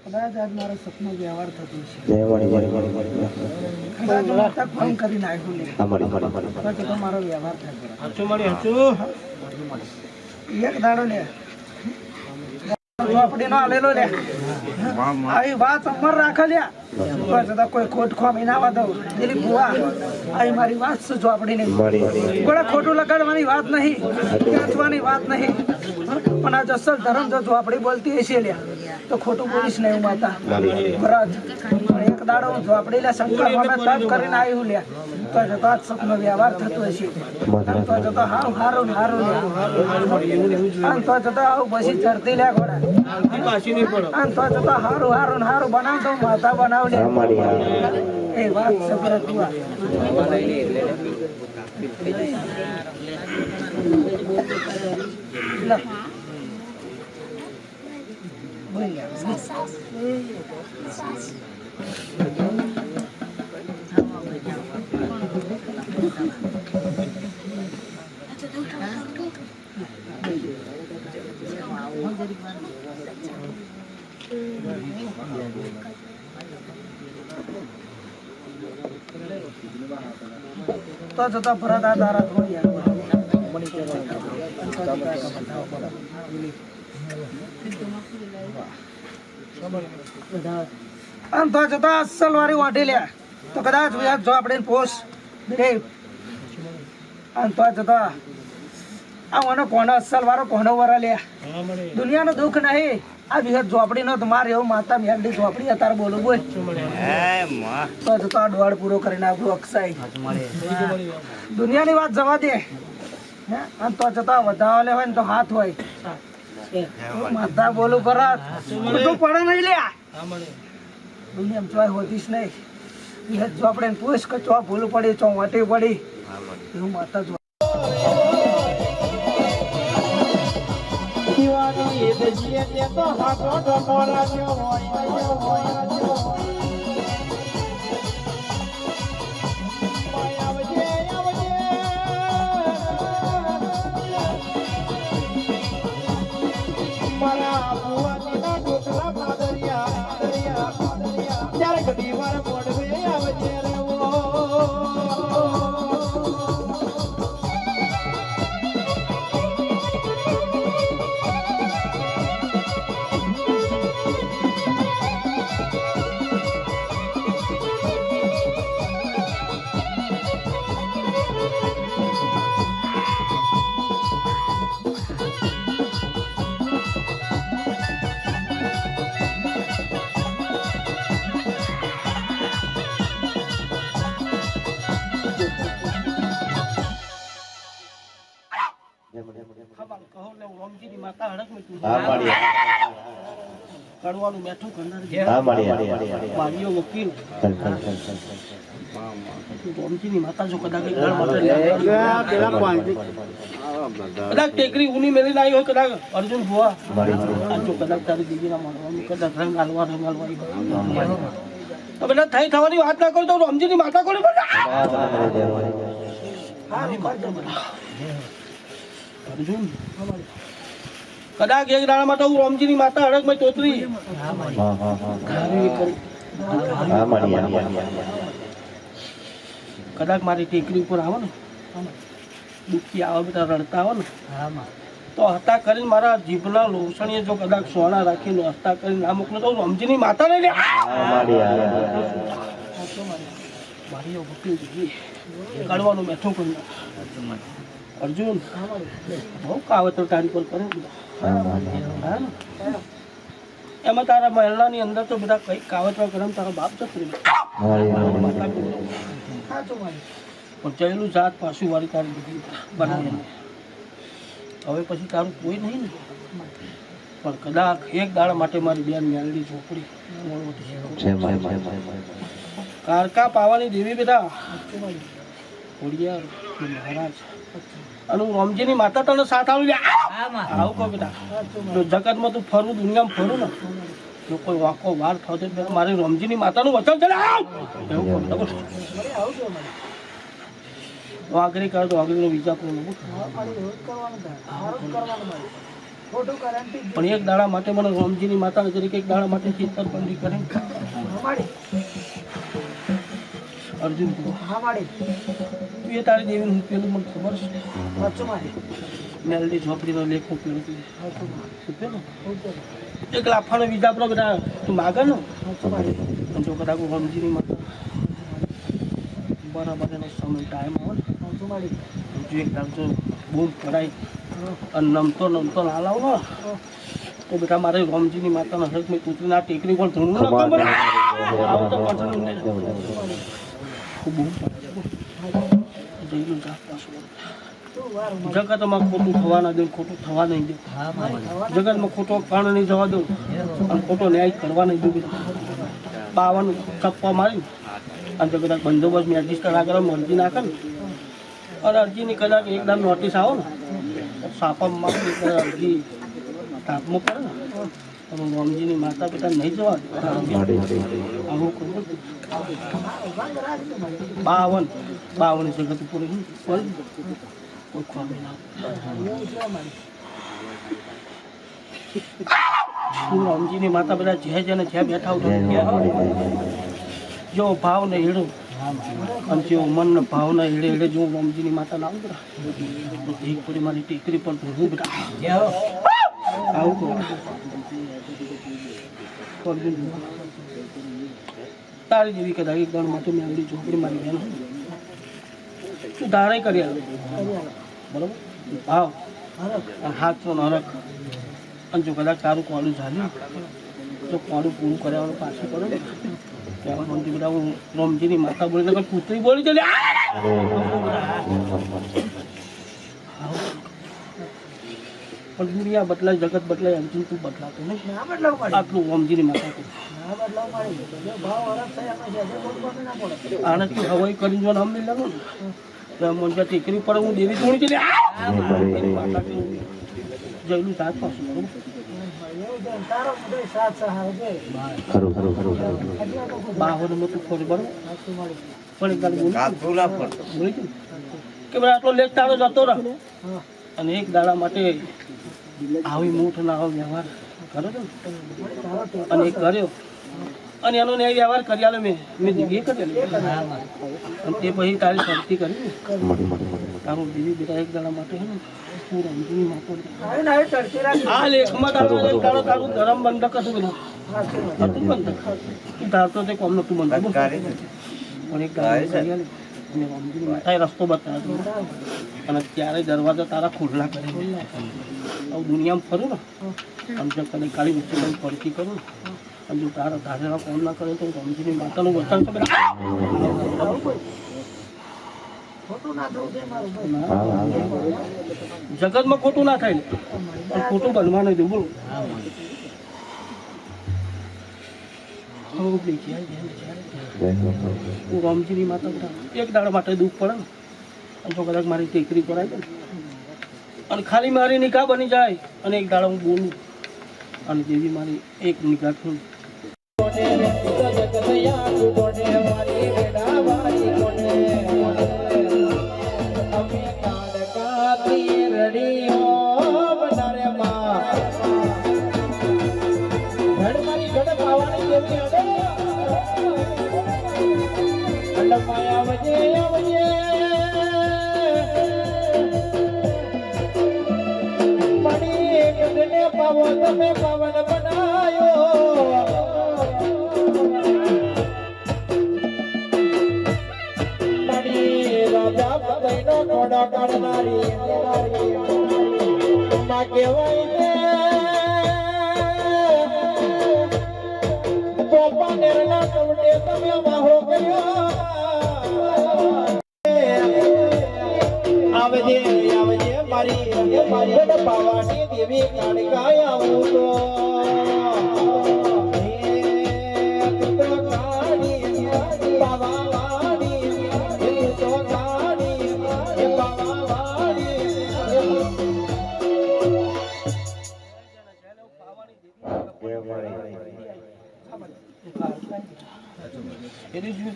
કદાચ આજ મારો સપનો વ્યવહાર થતો છે. કદાચ નાટક ભંગ કરીને આવ્યું લે. તો તો મારો વ્યવહાર થતો.
હાચું મારી હાચું
એક દાડો લે ચોપડીનો આલેલો લે. આવી વાત અમર રાખે લ્યા. કોઈ છતાં કોઈ ખોટ ખોમી ના વાદો દિલીપ બુઆ આવી મારી વાત શું ચોપડી નહીં કોઈ ખોટું લગાડવાની વાત નહીં ખેંચવાની વાત નહીં પણ આ જસલ ધર્મ જો ચોપડી બોલતી હશે લ્યા તો ખોટું બોલીશ નહીં હું માતા બરાબર. એક દાડો હું ચોપડી લે શંકર અમે તપ કરીને આવ્યું લ્યા તો જતો આજ સપનો વ્યવહાર થતો હશે તો જતો હારું હારું હારું લ્યા તો જતો આવું પછી ચડતી લ્યા ઘોડા
પાછી નહીં પડે
તો જતો હારું હારું હારું બનાવતો માતા બનાવ લે એ વાત સબર તું બોલ લે. તો જતા ભરત આ તારા થોડી આમ તો જતા અસલ વાળી વાટી લે તો કદાચ વ્યાજ જો આપણે પોસ બે આમ તો જતા આ મને કોનો અસલ વાળો કોનો વરા લે દુનિયાનું દુઃખ નહીં આ વિહત ઝોપડી નો તમારે એવું માતા મેલડી ઝોપડી અત્યારે બોલું બોલ તો જતો દોડ પૂરો કરીને આપણું અક્ષય દુનિયાની વાત જવા દે આમ તો જતા વધાવા લે હોય ને તો હાથ હોય માતા બોલું કરત તું પડે નહીં લે દુનિયામાં ચોય હોતીશ નહીં વિહત ઝોપડી પૂછ કે ચો ભૂલું પડી ચો વાટી પડી એવું માતા
દીવાની ઈદ જીએ તે તો હાથો ઢોરા જેવો હોય મારા બુવાજીના ડોકલા પાદરિયા ત્યારે ઘણી વાર મોડવે આવજે રે
કડવાનું બેઠું કરનાર વકીલ રોમજીની માતા જો કદાચ કદાચ ટેકરી ઊની મેલી આવી હોય કદાચ અર્જુન ભુવા જો કદાચ તારી દીદીના મળવાનું કદાચ રંગ હાલવા તો બધા થઈ થવાની વાત ના કરો તો રોમજીની માતા કોને અર્જુન કદાચ એક દાડામાં તો હું રોમજીની માતા હડકમાં તોતરી કદાચ મારી ટેકરી ઉપર આવો ને દુઃખી આવે બધા રડતા આવે ને તો હતા કરીને મારા જીભના લોસણીએ જો કદાચ સોના રાખીને હતા કરીને આ મોકલો તો રોમજીની માતા નહીં લે મારી કાઢવાનું બેઠું કરી અર્જુન બહુ કાવતર તારી પર કરે એમાં તારા મહેલાની અંદર તો બધા કઈ કાવતરા કરે તારા બાપ જતો પણ ચહેલું જાત પાછું વાળી તારી દીધી બનાવી હવે પછી તારું કોઈ નહીં ને પણ કદાચ એક દાડા માટે મારી બેન મેલડી ઝોપડી કારકા પાવાની દેવી બેટા મહારાજ અને હું રોમજીની માતા તને સાથ આવી આવું કહો બેટા જગતમાં તું ફરું દુનિયામાં ફરું ને જો કોઈ વાંકો વાર થતો મારી રોમજીની માતાનું વચન છે એવું કહો વાઘરી કરે તો વાઘરીનો વિચાર કરો પણ એક દાડા માટે મને રોમજીની માતા તરીકે એક દાડા માટે ચિત્તરબંધી કરે અર્જુન તું એ તારી દેવીનું હું પેલું મને ખબર છે મેલડી ઝોપડીનો લેખ હું પેલું એક લાફાનો વિઝા પર બધા તું માગે ને જો કદાચ રોમજીની માતા બરાબર એનો સમય ટાઈમ આવે ને જો એક દાડો બૂમ પડાય અને નમતો ના લાવો તો બેટા મારે રોમજીની માતાના હક મેં કૂતરીના ટેકરી પણ ધૂણું ના ખબર આવું તો પાછળ જગતમાં ખોટું થવા ના દઉં ખોટું થવા નહીં દઉં જગતમાં ખોટો કારણ નહીં જવા દઉં અને ખોટો ન્યાય કરવા નહીં દઉં બાવાનું ચપ્પા મારી અને કદાચ બંદોબસ્ત મેજિસ્ટ્રેટ આગળ મરજી નાખે ને અને અરજીની કદાચ એકદમ નોટિસ આવો ને સાપામાં અરજી તાપમાં પડે ને અને રામજીની માતા પિતા નહીં જવા દે. આવું કહું 52 જગત ઉપર રામજીની માતા બધા જ્યાં બેઠા જો ભાવ ને હેડો અને જેવો મન ભાવ ના હેડે જો રામજીની માતા નામ એક પડી મારી ટીકરી પણ ભેગું બેટા આવું કહું. તારી જેવી કદાચ એક દાણ માટે મેં આવડી ઝોપડી મારી બેન તું ધારે કરી આવે બરોબર ભાવ અને હાથ નો નરક અને જો કદાચ તારું કોડું ઝાલ્યું તો કોડું પૂરું કર્યા પાછું કરો ને ત્યાં મંદિર બધા હું રામજીની માતા બોલી તો પુત્રી બોલી ચાલે પણ દુનિયા બદલાય જગત બદલાય અંતિમ તું બદલાતો નહીં આટલું રામજીની માતા કહું આને તું હવાઈ કરી જો નામ નહીં લાગો ને મંજા ટેકરી પર હું દેવી થોડી ચાલે જયલું સાત પાછું બાવનમાં તું ખોરી બરોબર પણ એક બોલી કે ભાઈ આટલો લેટ તારો જતો રહ અને એક દાડા માટે આવી મૂઠ ના આવો વ્યવહાર કરો છો અને એ કર્યો અને એનો ન્યાય વ્યવહાર કરી આલો મેં દીવીએ કરેલો અને તે પછી તારી શક્તિ કરી તારું દીવી બેટા એક દાડા માટે હે ને હું રામજીની માતા આ લેખમાં તારું ધર્મ બંધક હતું કે હતું બંધક તું ધારતો તે કોમ નતું બંધક પણ એક દાડા કરી આલે અને રામજીની માતાએ રસ્તો બતાવ્યો અને ત્યારે દરવાજા તારા ખુલ્લા કરી આવું દુનિયામાં ફરું ને આમ જો કદાચ કાળી વચ્ચે કંઈ પડતી કરું ને અને જો તારા ધારેલા કોમ ના કરે તો રામજીની માતાનું વચન તો જગતમાં ખોટું ના થાય પણ ખોટું બનવા નહીં દઉં બોલો હું રામજીની માતા બધા એક દાડા માટે દુઃખ પડે ને અને જો કદાચ મારી ટેકરી કરાય ને અને ખાલી મારી નિગાહ બની જાય અને એક દાડા હું બોલું અને જેવી મારી એક નિગાહ છું
તમે પવન બનાયો રાજા પદઈનો ઘોડો કાઢનારી માં કહેવાય ને પોપા નેરના કવડે તમે વાહો કર્યો આવજે મારી પાવાની દેવી કાળકાય આવું તો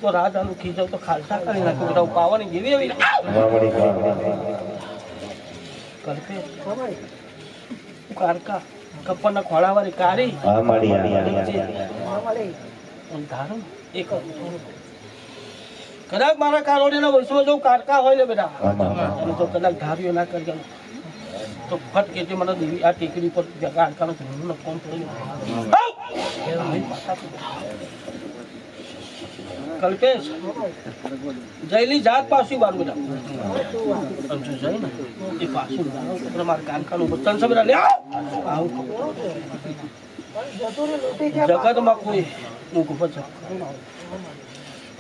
તો રાત આનું ખીજાવ તો ખાલસા કરી નાખ્યું બધા પાવાની જેવી એવી કરતે કારકા કપ્પરના ખોળાવાળી કારી ધારો એક કદાચ મારા કારોડીના વર્ષમાં જો કારકા હોય ને બેટા અને જો કદાચ ધાર્યો ના કરી તો ફટ કે મને દેવી આ ટેકરી પર કારકાનો ધૂળનો કોમ પડ્યો કલ્પેશ જયલી જાત પાછી બાર બેટા જઈ ને એ પાછું મારા કાનકાનું બચ્ચન છે બેટા લે આવું જગતમાં કોઈ મૂકું પછી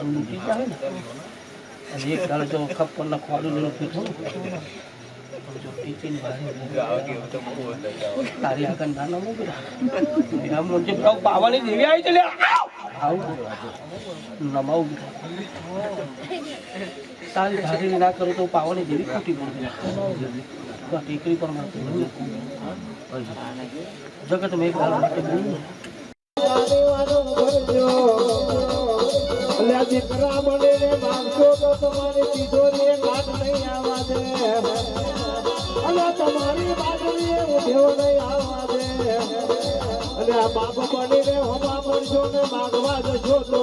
લૂંટી જાય ને અને એક દાડે જો ખપ્પરના ખોડું લેવું પીઠું તારી આગળ નાના મોટા પાવાની દેવી આવી છે લે નમાવું તારી ધારી ના કરું તો પાવાની દેવી ખૂટી પડે તો આ ટેકરી પર મારે નહીં જગત મેં એક દાડો માટે બોલું
જાનેવાનો ભરજો અલ્યા દીકરા બનીને માંગશો તો તમારી તિજોરીએ લાટ નહીં આવવા દે અલ્યા તમારી બાજુએ ઉધ્યો નહીં આવવા દે અલ્યા બાપ બનીને હોમા પડશો ને માંગવા જશો તો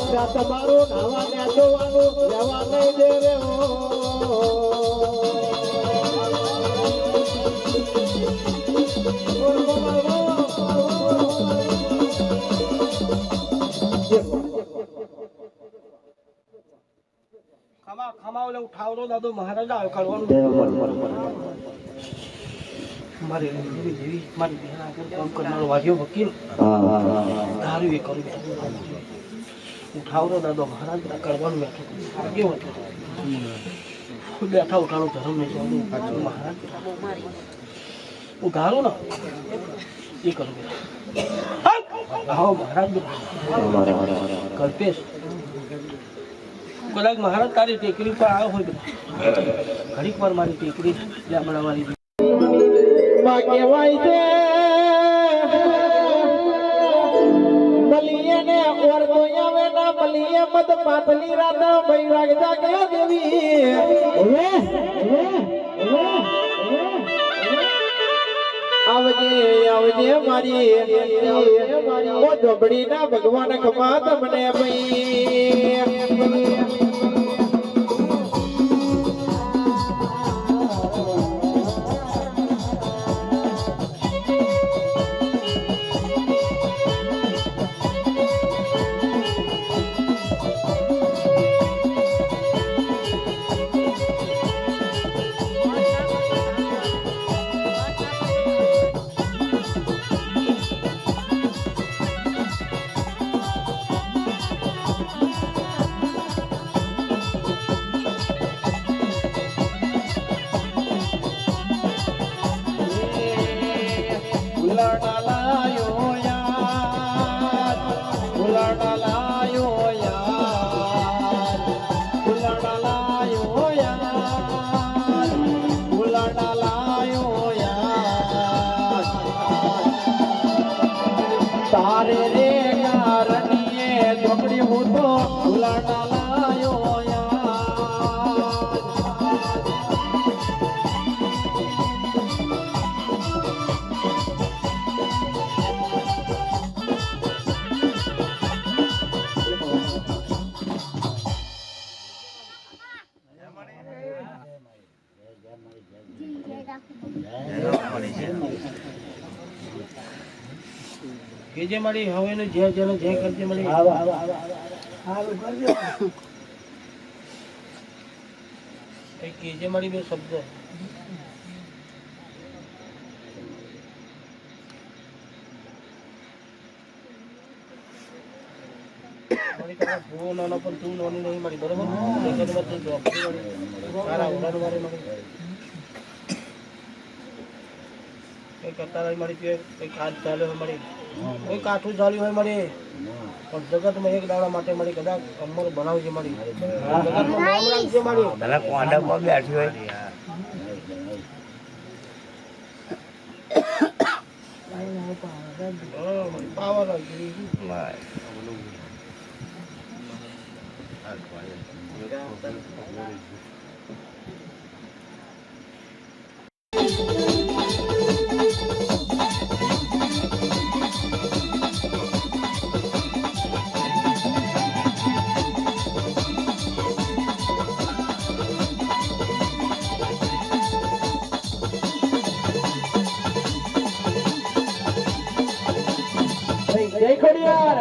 ત્યાં તમારું નાવા ને જોવાનું રહેવા નહીં દે રે
ખમા ઓલે ઉઠાવતો દાદો મહારાજ આવે કરવાનું મારી જેવી મારી બહેન આગળ કામ કરનારો વાગ્યો વકીલ ધાર્યું એ કરું ઉઠાવતો દાદો મહારાજ કરવાનું વાગ્યો બેઠા ઉઠાડો ધર્મ નહીં ચાલુ મહારાજ ઉઘાડો ને એ કરું આવો મહારાજ કલ્પેશ કદાચ મહારાજ તારી ટેકરી પર આવ્યો હોય ઘડીક વાર મારી ટેકરી બનાવવાની
માં કહેવાય છે બલીએ ને ઓર તો આવે ના બલીએ મત પાતલી રાતા બૈરાગ જાગે દેવી આવજે આવજે મારી ઓ ધોબડી ના ભગવાન ખમા તમને ભાઈ તારે રે ગારણીએ ઝોપડી હું તો ભૂલાડા લાયો
કેજે મારી હવે ને જે જેને જે કરજે મારી કેજે મારી બે શબ્દ મારી તારા ભૂવો નાનો પણ તું નાની નહીં મારી બરોબર તારા ઉડાડ મારે મારી કઈ કરતા રહી મારી કઈ કાચ ચાલ્યો હોય મારી કોઈ કાઠું ચાલ્યું હોય મારી પણ જગતમાં એક દાડા માટે મારી કદાચ અમર બનાવજે મારી જગતમાં નામ રાખજે મારી
પેલા કોંડામાં બેઠી હોય
પાવર આવી
જય ખોડિયાર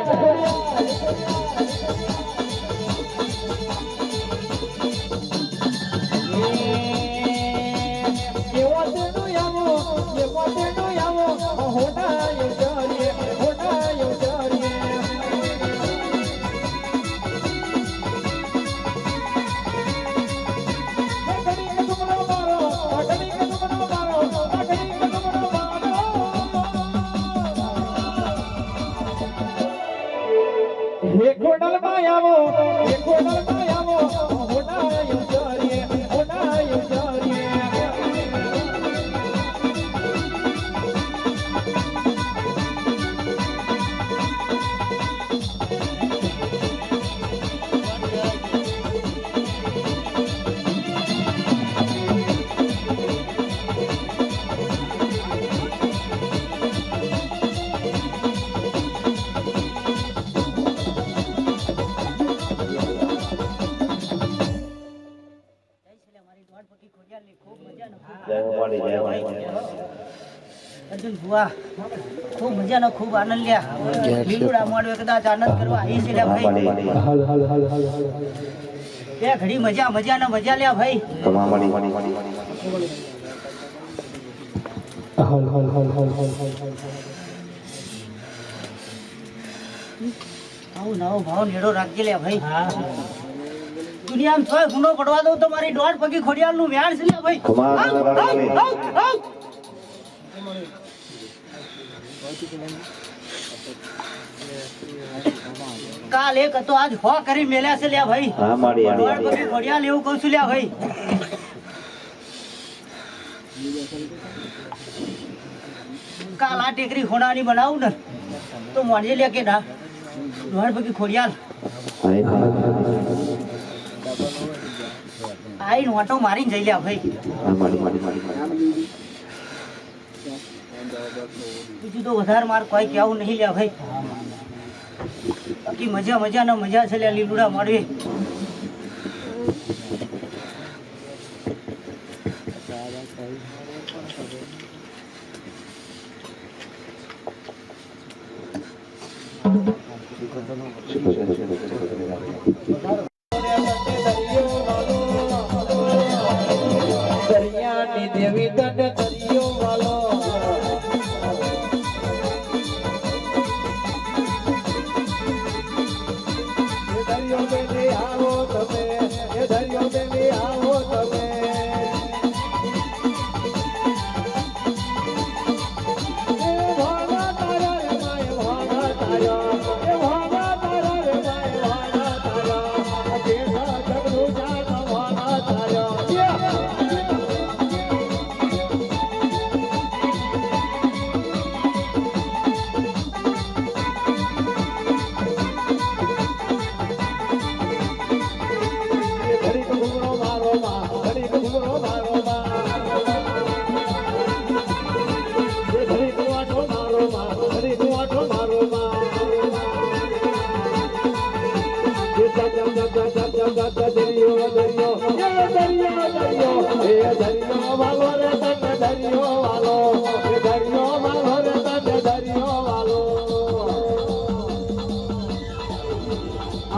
ખોડલ માં આવો ખોડલ માં આવો હોડા યુચારીએ
અર્જુન ભુવા ખૂબ મજાનો ખૂબ આનંદ લ્યા લીલુડા મોડવે કદાચ આનંદ કરવા આવી છે લ્યા ભાઈ બે ઘડી મજા લ્યા ભાઈ આવું નવો ભાવ નેડો રાખજે લ્યા ભાઈ દુનિયામાં છોય ગુનો પડવા દઉં તો મારી દોઢ પગી ખોડિયાલ નું વ્યાણ છે લ્યા ભાઈ કાલ એક હતો આજ હો કરી મેલ્યા છે લ્યા ભાઈ દોઢ પગી ખોડિયાલ એવું કહું છું લ્યા ભાઈ કાલ આ ટેકરી ખોડાની બનાવું ને તો મોડે લે કે ના દોઢ પગી ખોડિયાલ આઈ નોટો મારીને જઈ લ્યા ભાઈ બીજું તો વધારે માર કોઈ કેવું નહીં લ્યા ભાઈ બાકી મજા છે લ્યા લીલુડા મળવી
દરિયાની દેવી તને દરિયો વાલો દરિયો બેની આવો તમે દરિયો બેની આવો તમે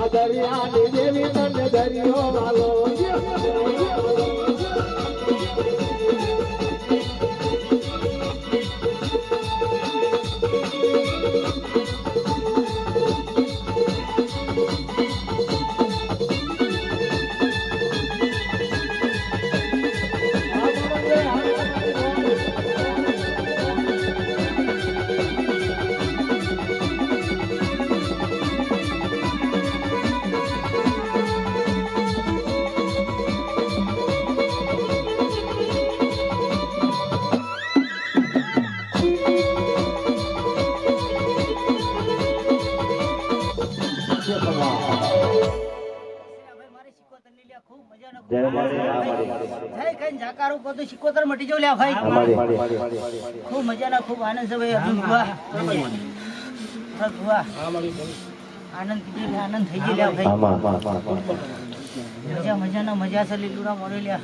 દરિયાની દેવી તને દરિયો વાલો સિકોતર મટી જાવ લ્યા ભાઈ ખૂબ મજાના ખૂબ આનંદ છે ભાઈ અર્જુન ભુવા આનંદ કીધી આનંદ થઈ ગયો લ્યા ભાઈ મજા છે લીલુડા મોડે લ્યા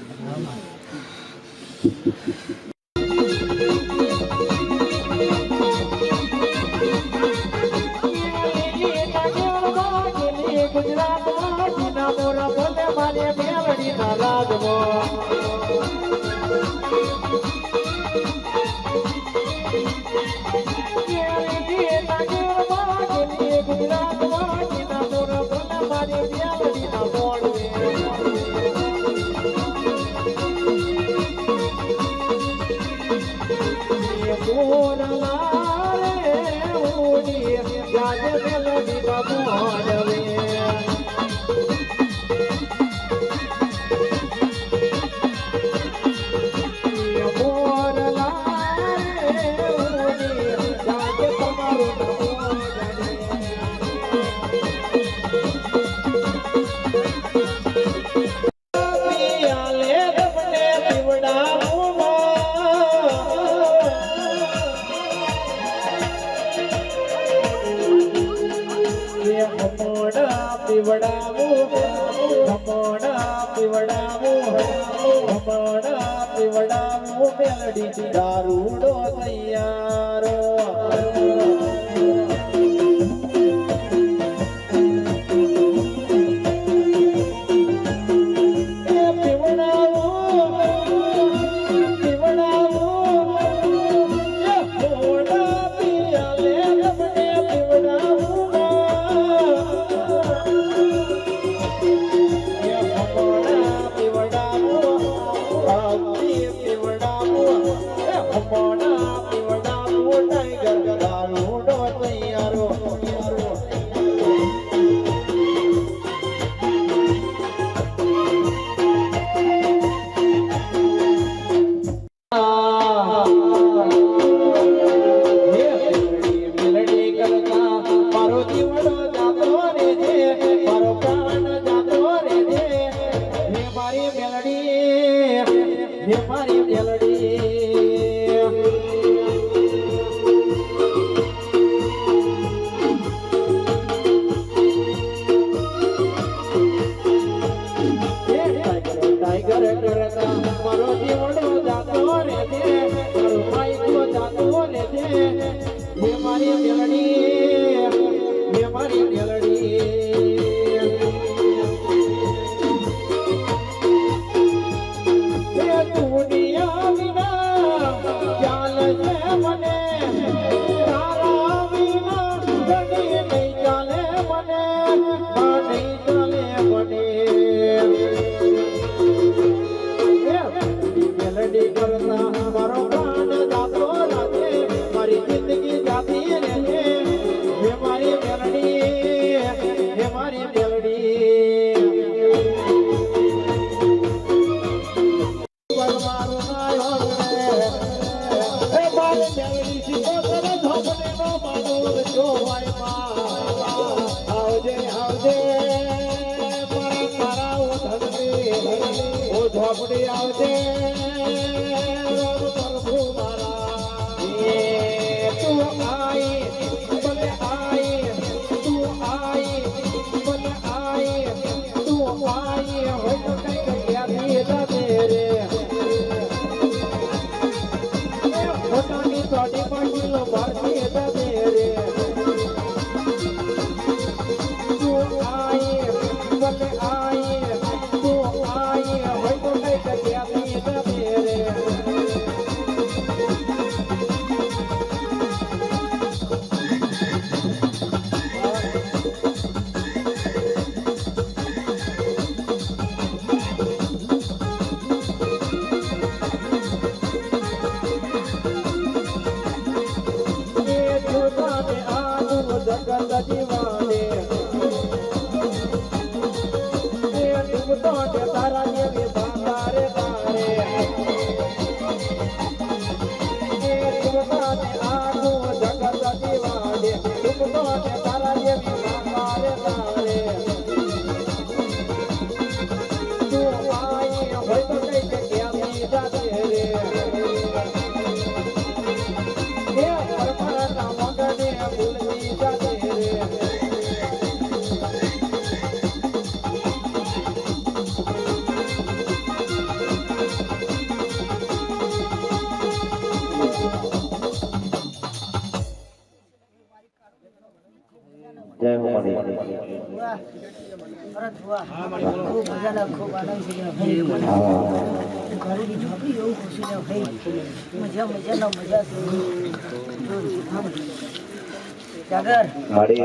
પીવડાવું ખમોણા પીવડાવું મેલડી દારૂડો તૈયાર ઝોપડી આવજે પ્રભુ મારા તું આઈ બને આઈ તું આઈ બને આઈ તું આઈ હોય તો કઈ ક્યાંથી જાતે રે પોતાની ચોડી પાટીલો ભારતી જાતે રે તું આઈ બને આઈ તું આઈ હોય તો કઈ ક્યાંથી જાતે રે તારા જેવી તારે તારે આનું જગત દીવાડે તું તો તારા જેવી તારે તારે તું આઈ હોય તો કઈ જગ્યાથી જાતે રે પરમાના મગને ભૂલતી જાતે રે
જય હો મારી
ખૂબ મજાના ખૂબ આનંદ થઈ ગયો ભાઈ ઘરેની ઝોપડી એવું ખુશી ને ભાઈ મજા મજાનો મજા જાગર
મારી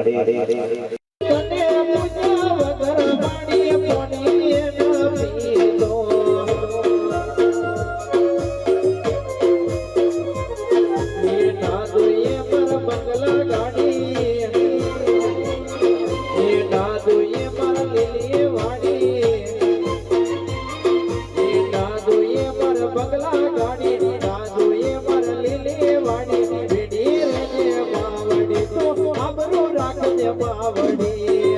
તને પૂજા વગર પાણી પાણી ન પીતો ના જોઈએ પર બંગલા ગાડી ના જોઈએ પર લીલી વાડી ના જોઈએ પર બંગલા ગાડી ના જોઈએ પર લીલી વાડી ભેડી રેજે માવડી તો આબરૂ રાખજે માવડી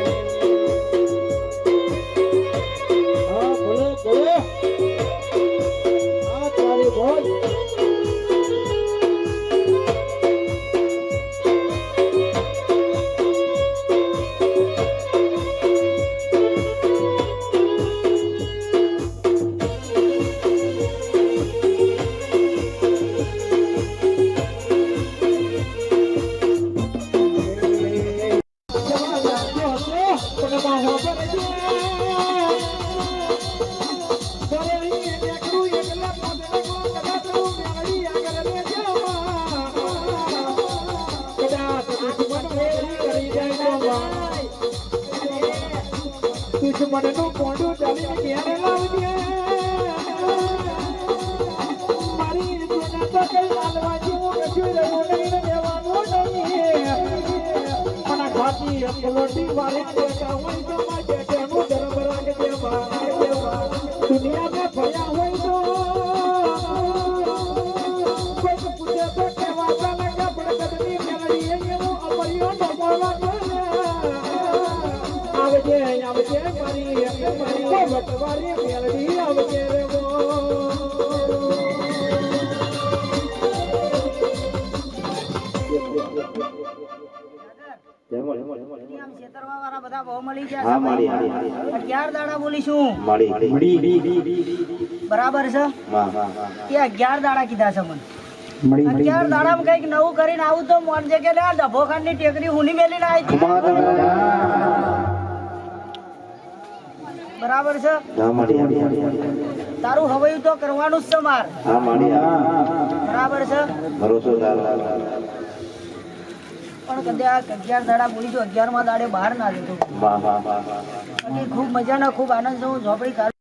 હા બોલે બોલે હા તારી બોલ દુશ્મનનું કોંડું ચાલીને ઘેર લાવજે મારી દુનિયા તો કઈ લાલવા જેવું કશું રહ્યું નહીં ને દેવાનું નહીં મને ખાતી પલોટી વાળી બેઠા હોય તો મારે બેઠાનું ધર્મ રાખજે દુનિયામાં ભયા હોય તો કોઈ પૂછે તો કેવા ચાલે કે પડકડની મેલડી એવો અમર્યો ન બોલવા આવજે મારી વટવારી મેલડી આવજે રે
બધા બહુ મળી ગયા 11 દાડા બોલીશું બરાબર છે એ 11 દાડા કીધા છે મને 11 દાડામાં કઈક નવું કરીને આવું તો મોનજે કે ડભોખાંડ ની ટેકરી હુની મેલીને આવી હતી બરાબર છે તારું હવૈયું તો કરવાનું જ છે માર બરાબર છે પણ કદાચ 11 દાડા બોલી તો 11મા દાડે બહાર ના લીધું ખૂબ મજાનો ખૂબ આનંદ હું ઝોપડી કાઢું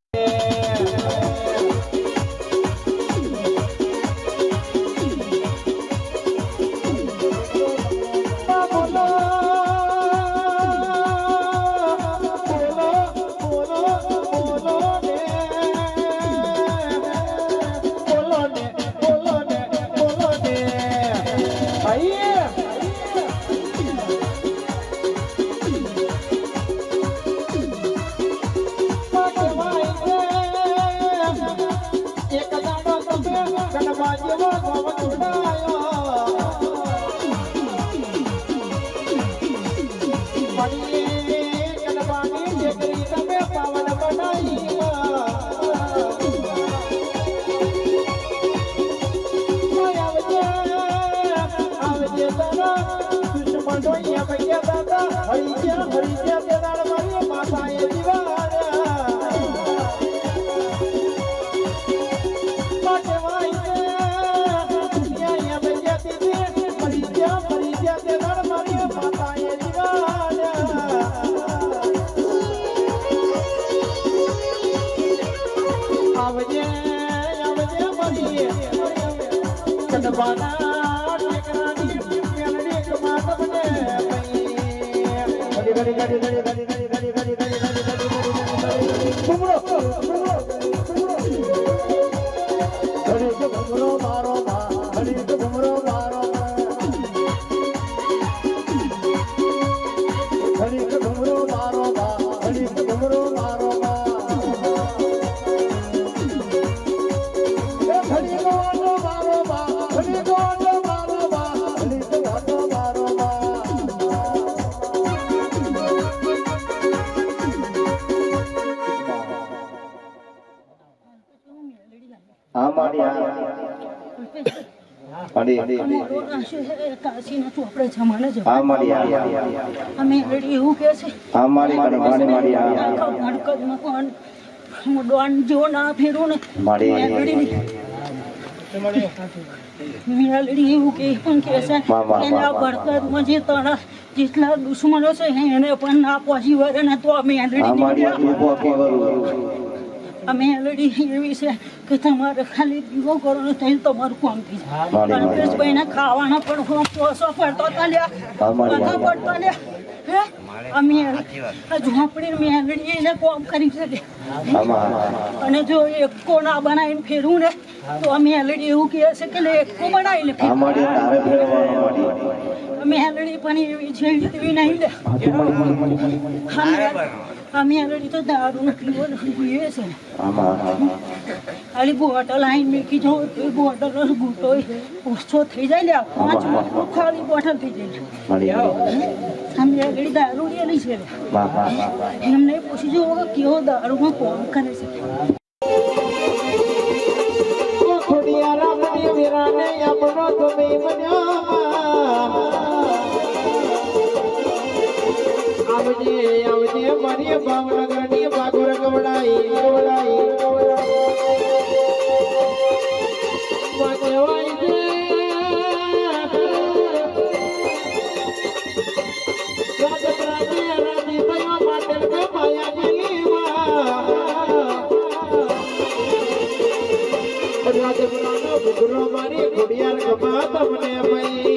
જેટલા દુશ્મનો છે એને પણ ના પહોંચી વળે ને તો અમે એવી છે કે તમારે ખાલી દીવો કરો ને થઈ તમારું કામ થઈ જાય અલ્પેશભાઈ ખાવાના પણ પોસો પડતો પડતો લ્યા અમે ઝોપડી મેળવી એને કામ કરી શકે અને જો એકો ના બનાવીને ફેરવું ને તો અમે મેલડી એવું કહે છે કે એકો બનાવીને મેલડી પણ એવી છે એવી નહીં લે અમે મેલડી તો દારૂ પીવે છે ખાલી બોટલ આવીને મેકી જાઉં તો બોટલનો ગુટો ઓછો થઈ જાય લે 5 બોટલ ખાલી બોટલ થઈ જાય અમે મેલડી દારૂ લેલી છે એમને પૂછી જો કેવો દારૂમાં કોમ કરે છે
આવજે મારી ભાવનગરની બાગોર ગવડાઈ કહેવાય છે દુઃખમાં તમને ભાઈ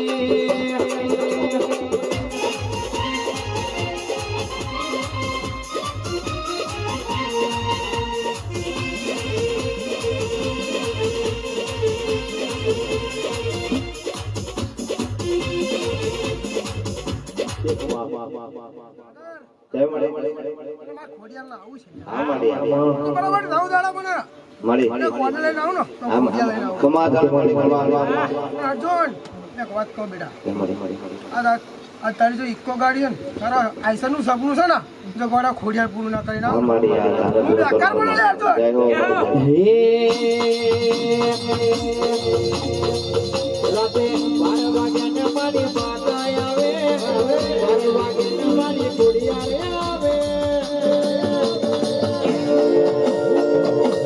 તારી જો ઇકો ગાડી ને તારા આઈસર નું સપનું છે ને જો ગોડા ખોડિયાર પૂરું ના કરીને
રાતે 12 વાગ્યાને મારી માતા આવે 12 વાગ્યાને મારી ખોડિયારે આવે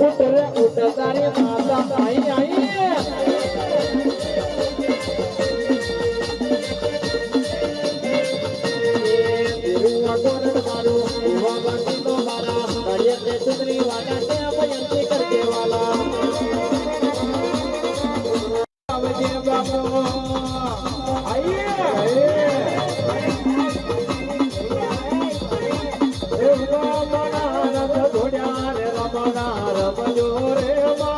ઉઠ રે ઉઠ તારી માતા આઈ આઈ सुंदरी वाला से अपयंती करके वाला आवजे बाबू आइए रे रमणा रथ घोड़ा रे रमणा रमजो रे मा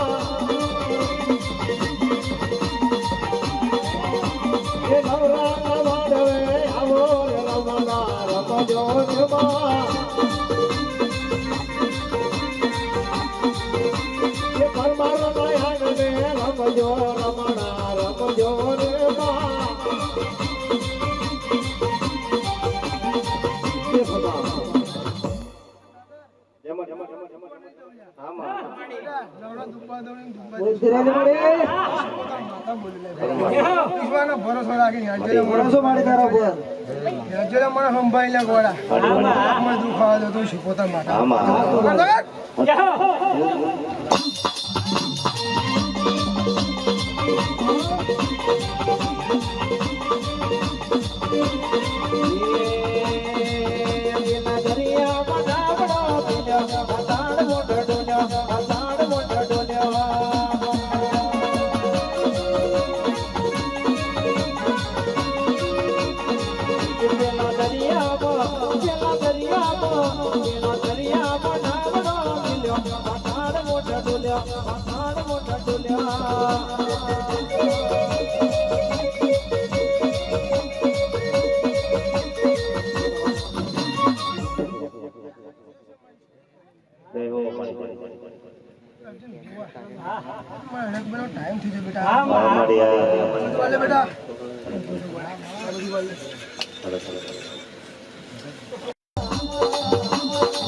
ये नवरा वाडवे आवो रे रमणा रमजो रे मा रमजो रमणा रमजो रे मा
ભરોસો રાખી ભરોસો મારે તારા ઉપર મને સંભાળી લે ગોળા દુઃખ આવે તો શું પોતા માટે ટાઈમ થઈ ગયો બેટા બેટા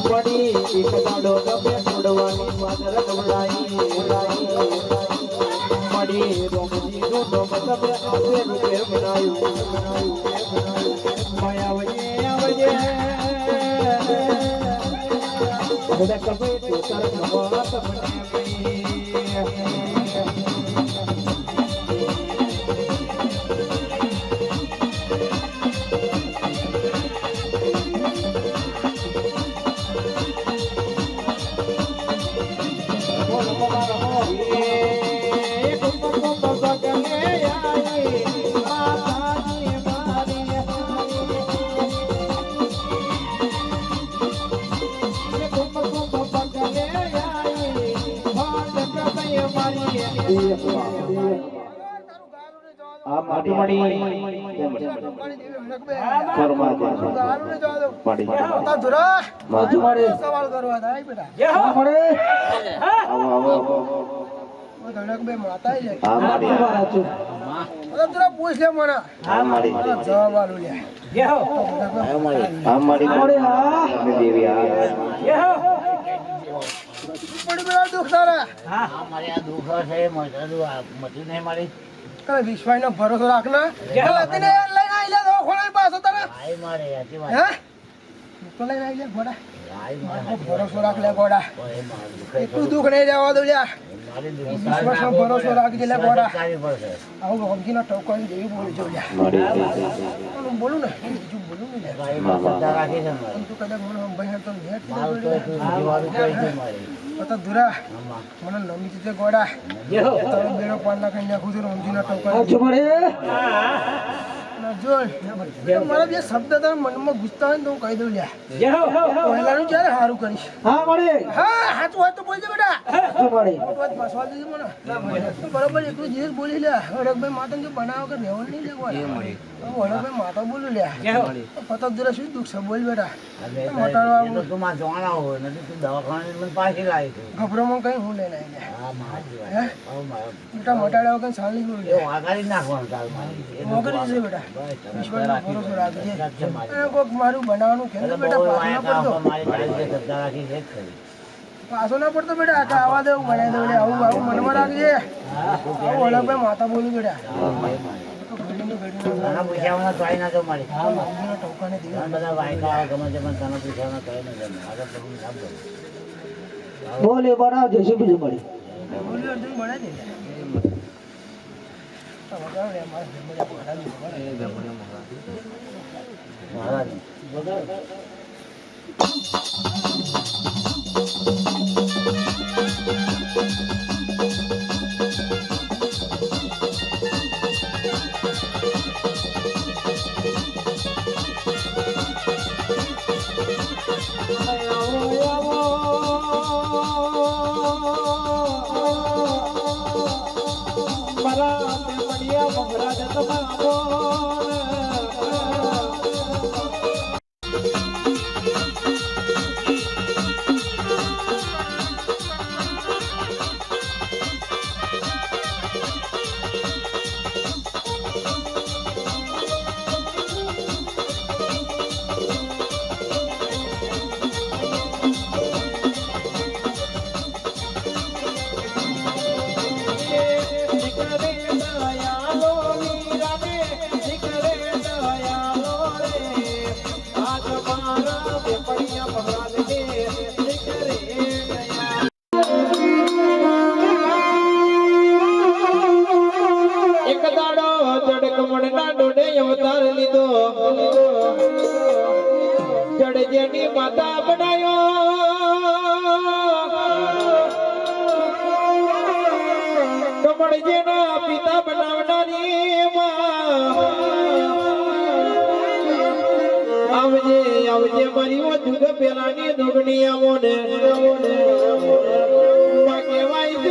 પડી એક દાડો ગમે છોડવાની વાદર ગવડાઈ પડી રોમજી નો ડોમ તમે આપે રૂપે બનાયું માયાવજે આવજે બધા કપે તો તાર નવા તમને આ માટી
સવાલ કરવા થાય બેટા ધડક બે માતા પૂછ લે મને જવાબ આલું લે વિશ્વાસ નો ભરોસો રાખના લઈને પાછો તારે તો લઈને આવી લે ઘોડા
લાઈ
મારો ભરોસો રાખ લે ઘોડા
કોઈ મારું દુખાય
એટલું દુઃખ નહીં રહેવા દઉં લ્યા
મારી દુખાય
વિશ્વાસમાં ભરોસો રાખજે લે ઘોડા
સારી પડશે
આવું રમજીનો ટોકો દેવી બોલી જો લ્યા હું બોલું ને બીજું બોલું ને લ્યા
ભાઈ માં શ્રદ્ધા રાખી છે મારી
તું કદાચ મને ભાઈ તો નેટ
મારું તો તું જીવાનું કોઈ છે મારી
તો દુરા
આમાં
મને નમી દીધે ગોડા તારો બેડો પાડ નાખી નાખું છું રમજીનો ટોકો જો મારા બે શબ્દ તારા મનમાં ગુસ્સા હોય ને તો હું કહી દઉં લ્યા પહેલાનું ક્યારે સારું કરીશ હા સાચું હોય તો બોલજે બેટા વાત ફસવા દેજે મને બરોબર એકલું જે બોલી લ્યા હડકભાઈ માતા જો બનાવો કે રહેવું નહીં લેવા હડકભાઈ માતા બોલું લ્યા પતા દુરા શું દુઃખ છે બોલ બેટા
એ તો તું માં જોવાના હોય નથી તું દવાખાને મને પાછી લાવી તું
ગભરામાં કઈ હું લઈને આવી
હા મારી
હે?
વાત હા મારા
બેટા મોટાડા વગર સાલી બોલું
એ
લ્યા
વાગાડી નાખવાનું તાર મારી
વગર છે બેટા
બસ
વિશ્વાસમાં ભરોસો રાખજે
છે મારી
અને કોક મારું બનાવવાનું કેમ
એટલે
બેટા
બહુ
પાછો ના પડતો
મારી તારી જે શ્રદ્ધા રાખી છે જ ખરી
પાછો ના પડતો બેટા આ તો આવા દેવું બનાવી દઉં લે આવું આવું મનમાં રાખજે આવું હડકભાઈ માતા બોલું બેટા
તને પૂછ્યાવાના તો આવી ના જો મારી
રમજીનો ટોકાને દીધો
ઘણા બધા વાયકા આવે ગમે તે પણ તને પૂછ્યાવાના કહે ને ગમે આગળ તો હું ના બોલું
બોલે બનાવજે શું બીજું મળી
બોલ્યો અર્જુન બનાવી દે તો વગાડ રે મારા ઘરમાં
મહારાજ
એક દાડો જડકમણના ડોડે અવતાર લીધો જડજેની માતા બનાયો કમળજેના પિતા બનાવનારી આવજે આવજે મારી ઓ જુગ પેલાની દુગણી આવો ને માં કહેવાય છે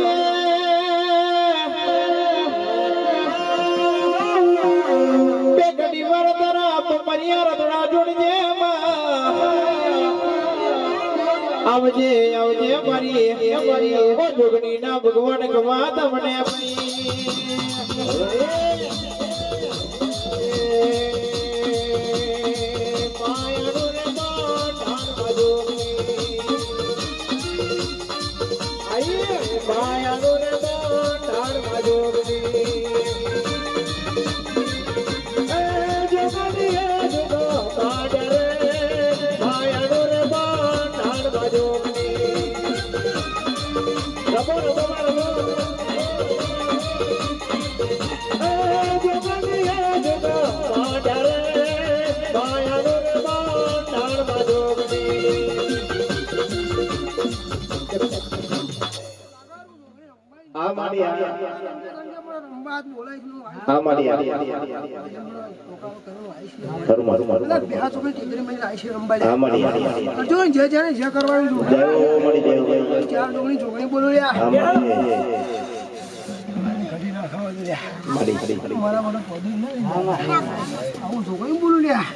આવજે આવજે મારી ઓ જોગણી ના ભગવાન ગવા તમને
અર્જુન જે જેને જે કરવાનું ચાર ડુંગળી જોગણી બોલું મારા મને પદું નહીં આવું જોગણી બોલું લ્યા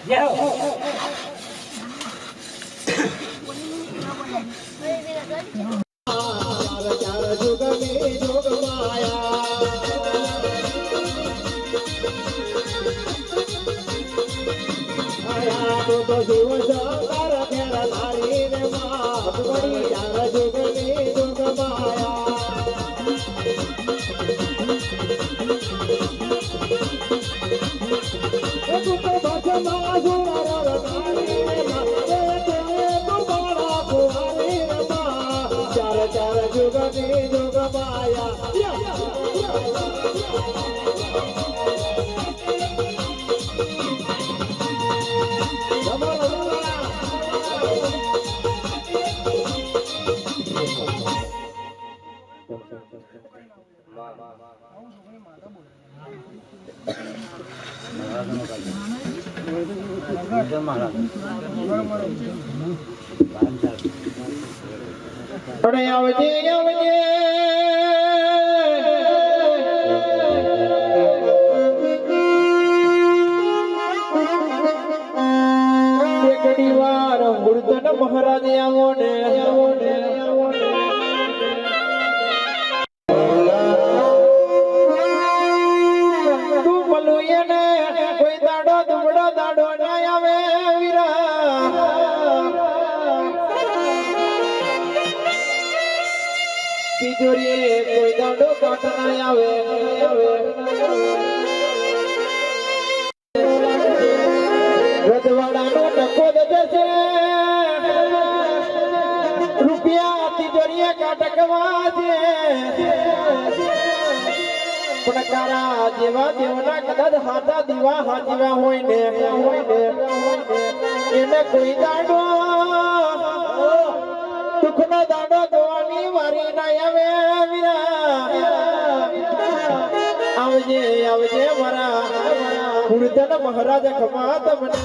અરે આવજે આવજે એકડી વાર મૂર્તન મહારાજ આવો ને તું મલુએ ને કોઈ દાડો દુબડો દાડો ના આવે વીરા તિજોરી કોઈ દાડો કાટ ના આવે રજવાડાનો ટકો દેશે રૂપિયા તિજોરીએ કાટકવા છે પણ કારા જેવા દેવના કદાચ હાથા દીવા હાચવા હોય ને એને કોઈ દાડો દુઃખનો દાડો દોવાની વારી ના આવે આવજે આવજે મારા કુળધન મહારાજ ખમા તમને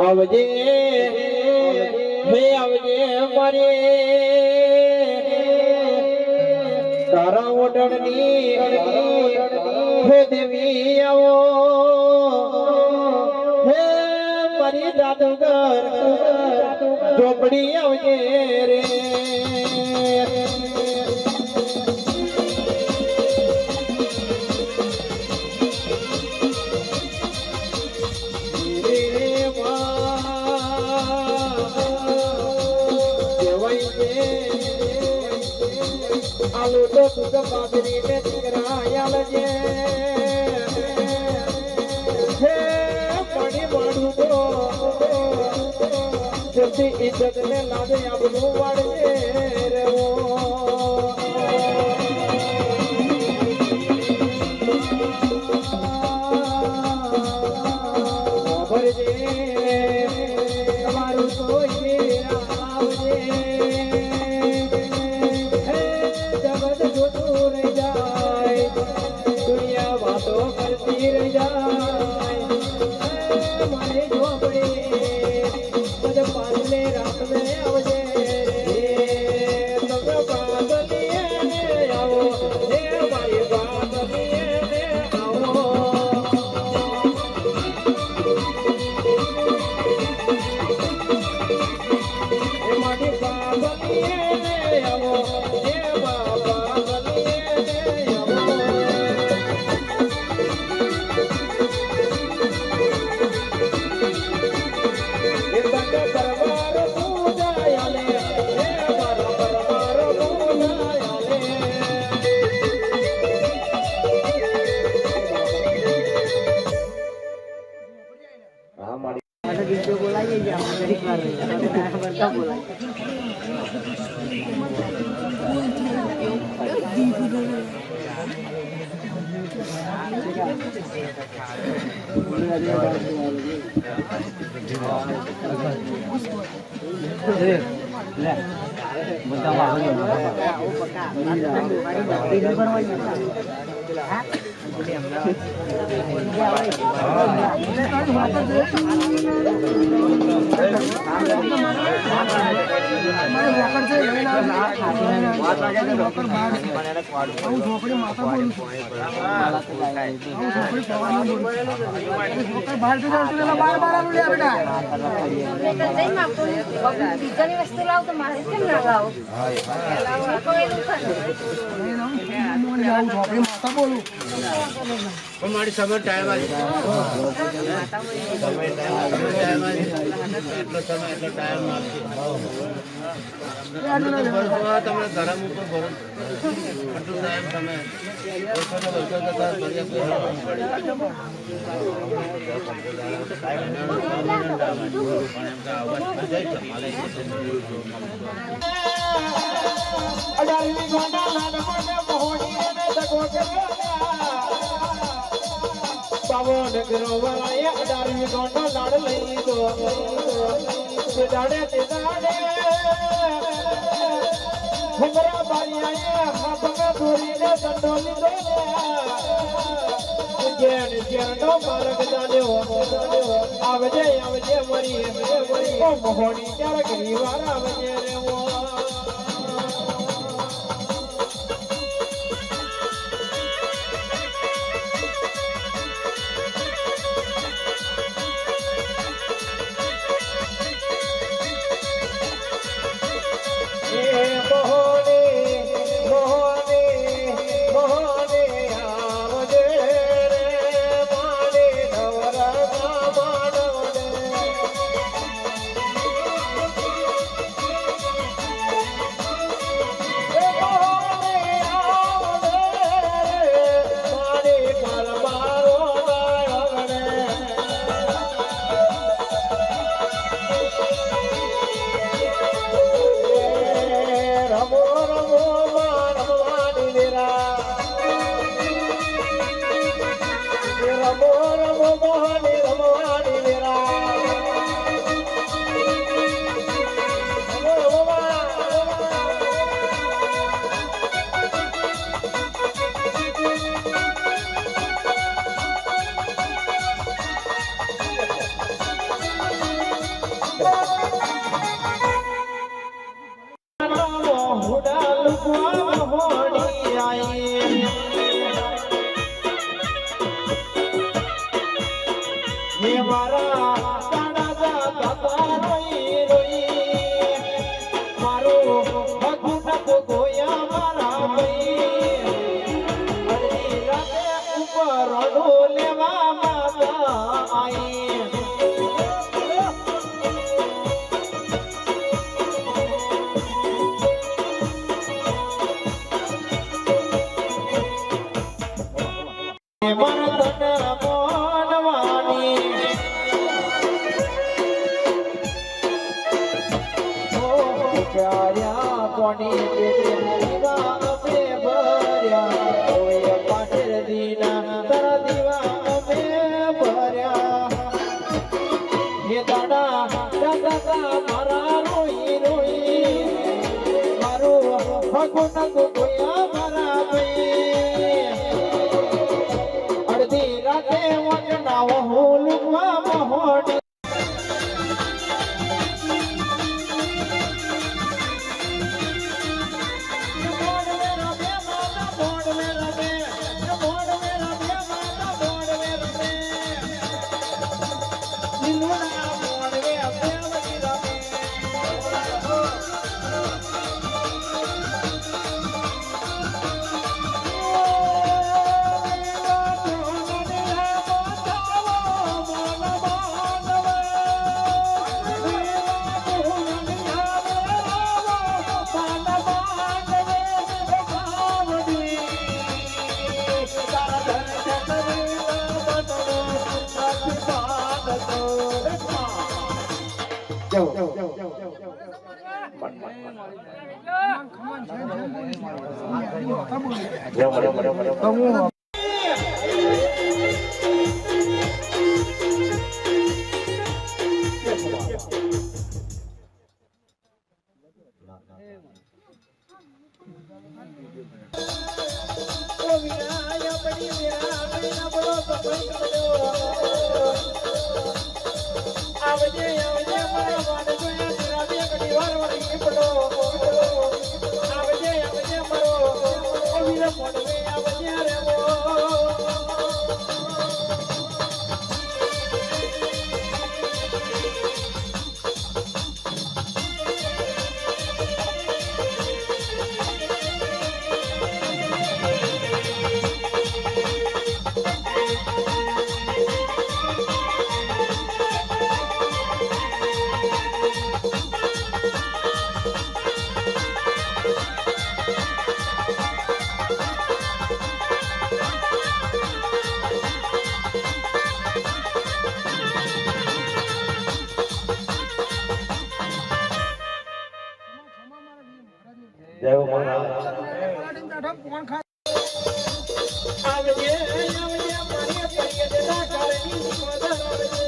આવજે હે આવજે મારે તારા ઓઢણની હે દેવી આવો હે મારી જાદુગર ઝોપડી આવજે રે આલુ તો તુક બાદરી ને દીકરાયા લજે હે પાણી માડું તો જલ્દી ઇજ્જત ને લાગે આપનું વાળે રેવો ભરજે તમારું તો આવજે મારે ઝોપડી બધે પાછલે રાત મે આવજે તમે પાછલીએ આવો હે મારી પાછલીએ આવો હે મારી પાછલીએ આવો હે બાબા પાછલીએ આવો બધા
બીજાની વસ્તુ લાવ તો મારે કેમ ના લાવો
પણ મારી સમય ટાઈમ આવી એટલો સમય એટલો ટાઈમ આપશે તમને ધરમ ઉપર ભરો આટલું ટાઈમ તમે
પવન ગ્રોવાએ 18મી ગોંડો લાડ લઈ ગો તે દાડે હમરા બારિયાએ હાથમાં દોરીને દંડો લીધો જેન જેરનો માર્ગ ચાલ્યો આવજે આવજે મરી ઓ મોહણી ત્યારે ઘણીવાર આવજે રે ઓ અડધી રાતે વગડાવો હુલવા મહોડી ઓ વીરાય આપણી વીરાય આપણો સફળ કરજો આવજે આવજે મારા વાડ જોયા તેરા બે ઘડી વાર વળી પડો આવજે આવજે મારો ઓ વીરા મોડવે આવજે રે વો
જય હો મહારાજ
આવજે આવજે મારી પૈયે દેતા કાળની જીવદર આવજે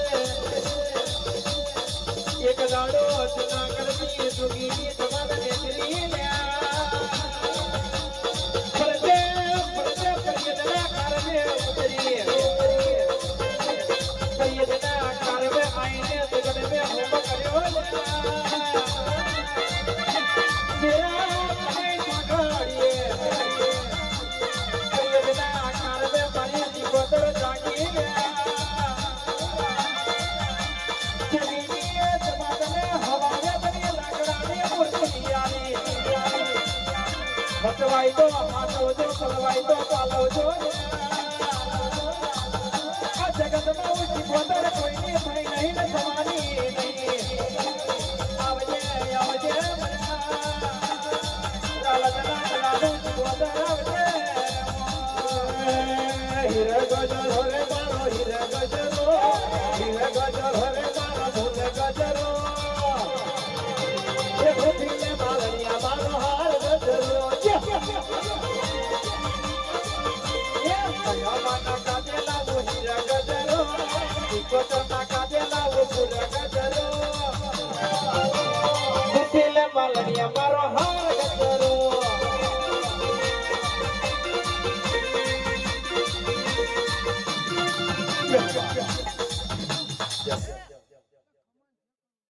એક લાડો ચના કરતી સુગીની તમાર નેત્રી લ્યા ફરતે ફરતે પૈયે દેતા કાળને ઉતરી પૈયે દેતા કાળમે આઈને સગડે મે હોમ કર્યો લ્યા ભટવાઈ તો માનવજો ફલવાઈ તો પાલવજો આ જગતમાં ઊંચી પોતર કોઈની થઈ નહીં ને થવાની નહીં આવજે આવજે હીરે ગજર હરે મારો હીરે ગજરો હીરે ગજર હરે મારો ભૂલે ગજરો એ ભૂખીને માલણિયા મારો હાર ગજરો માલણિયા મારો હાર ગજરો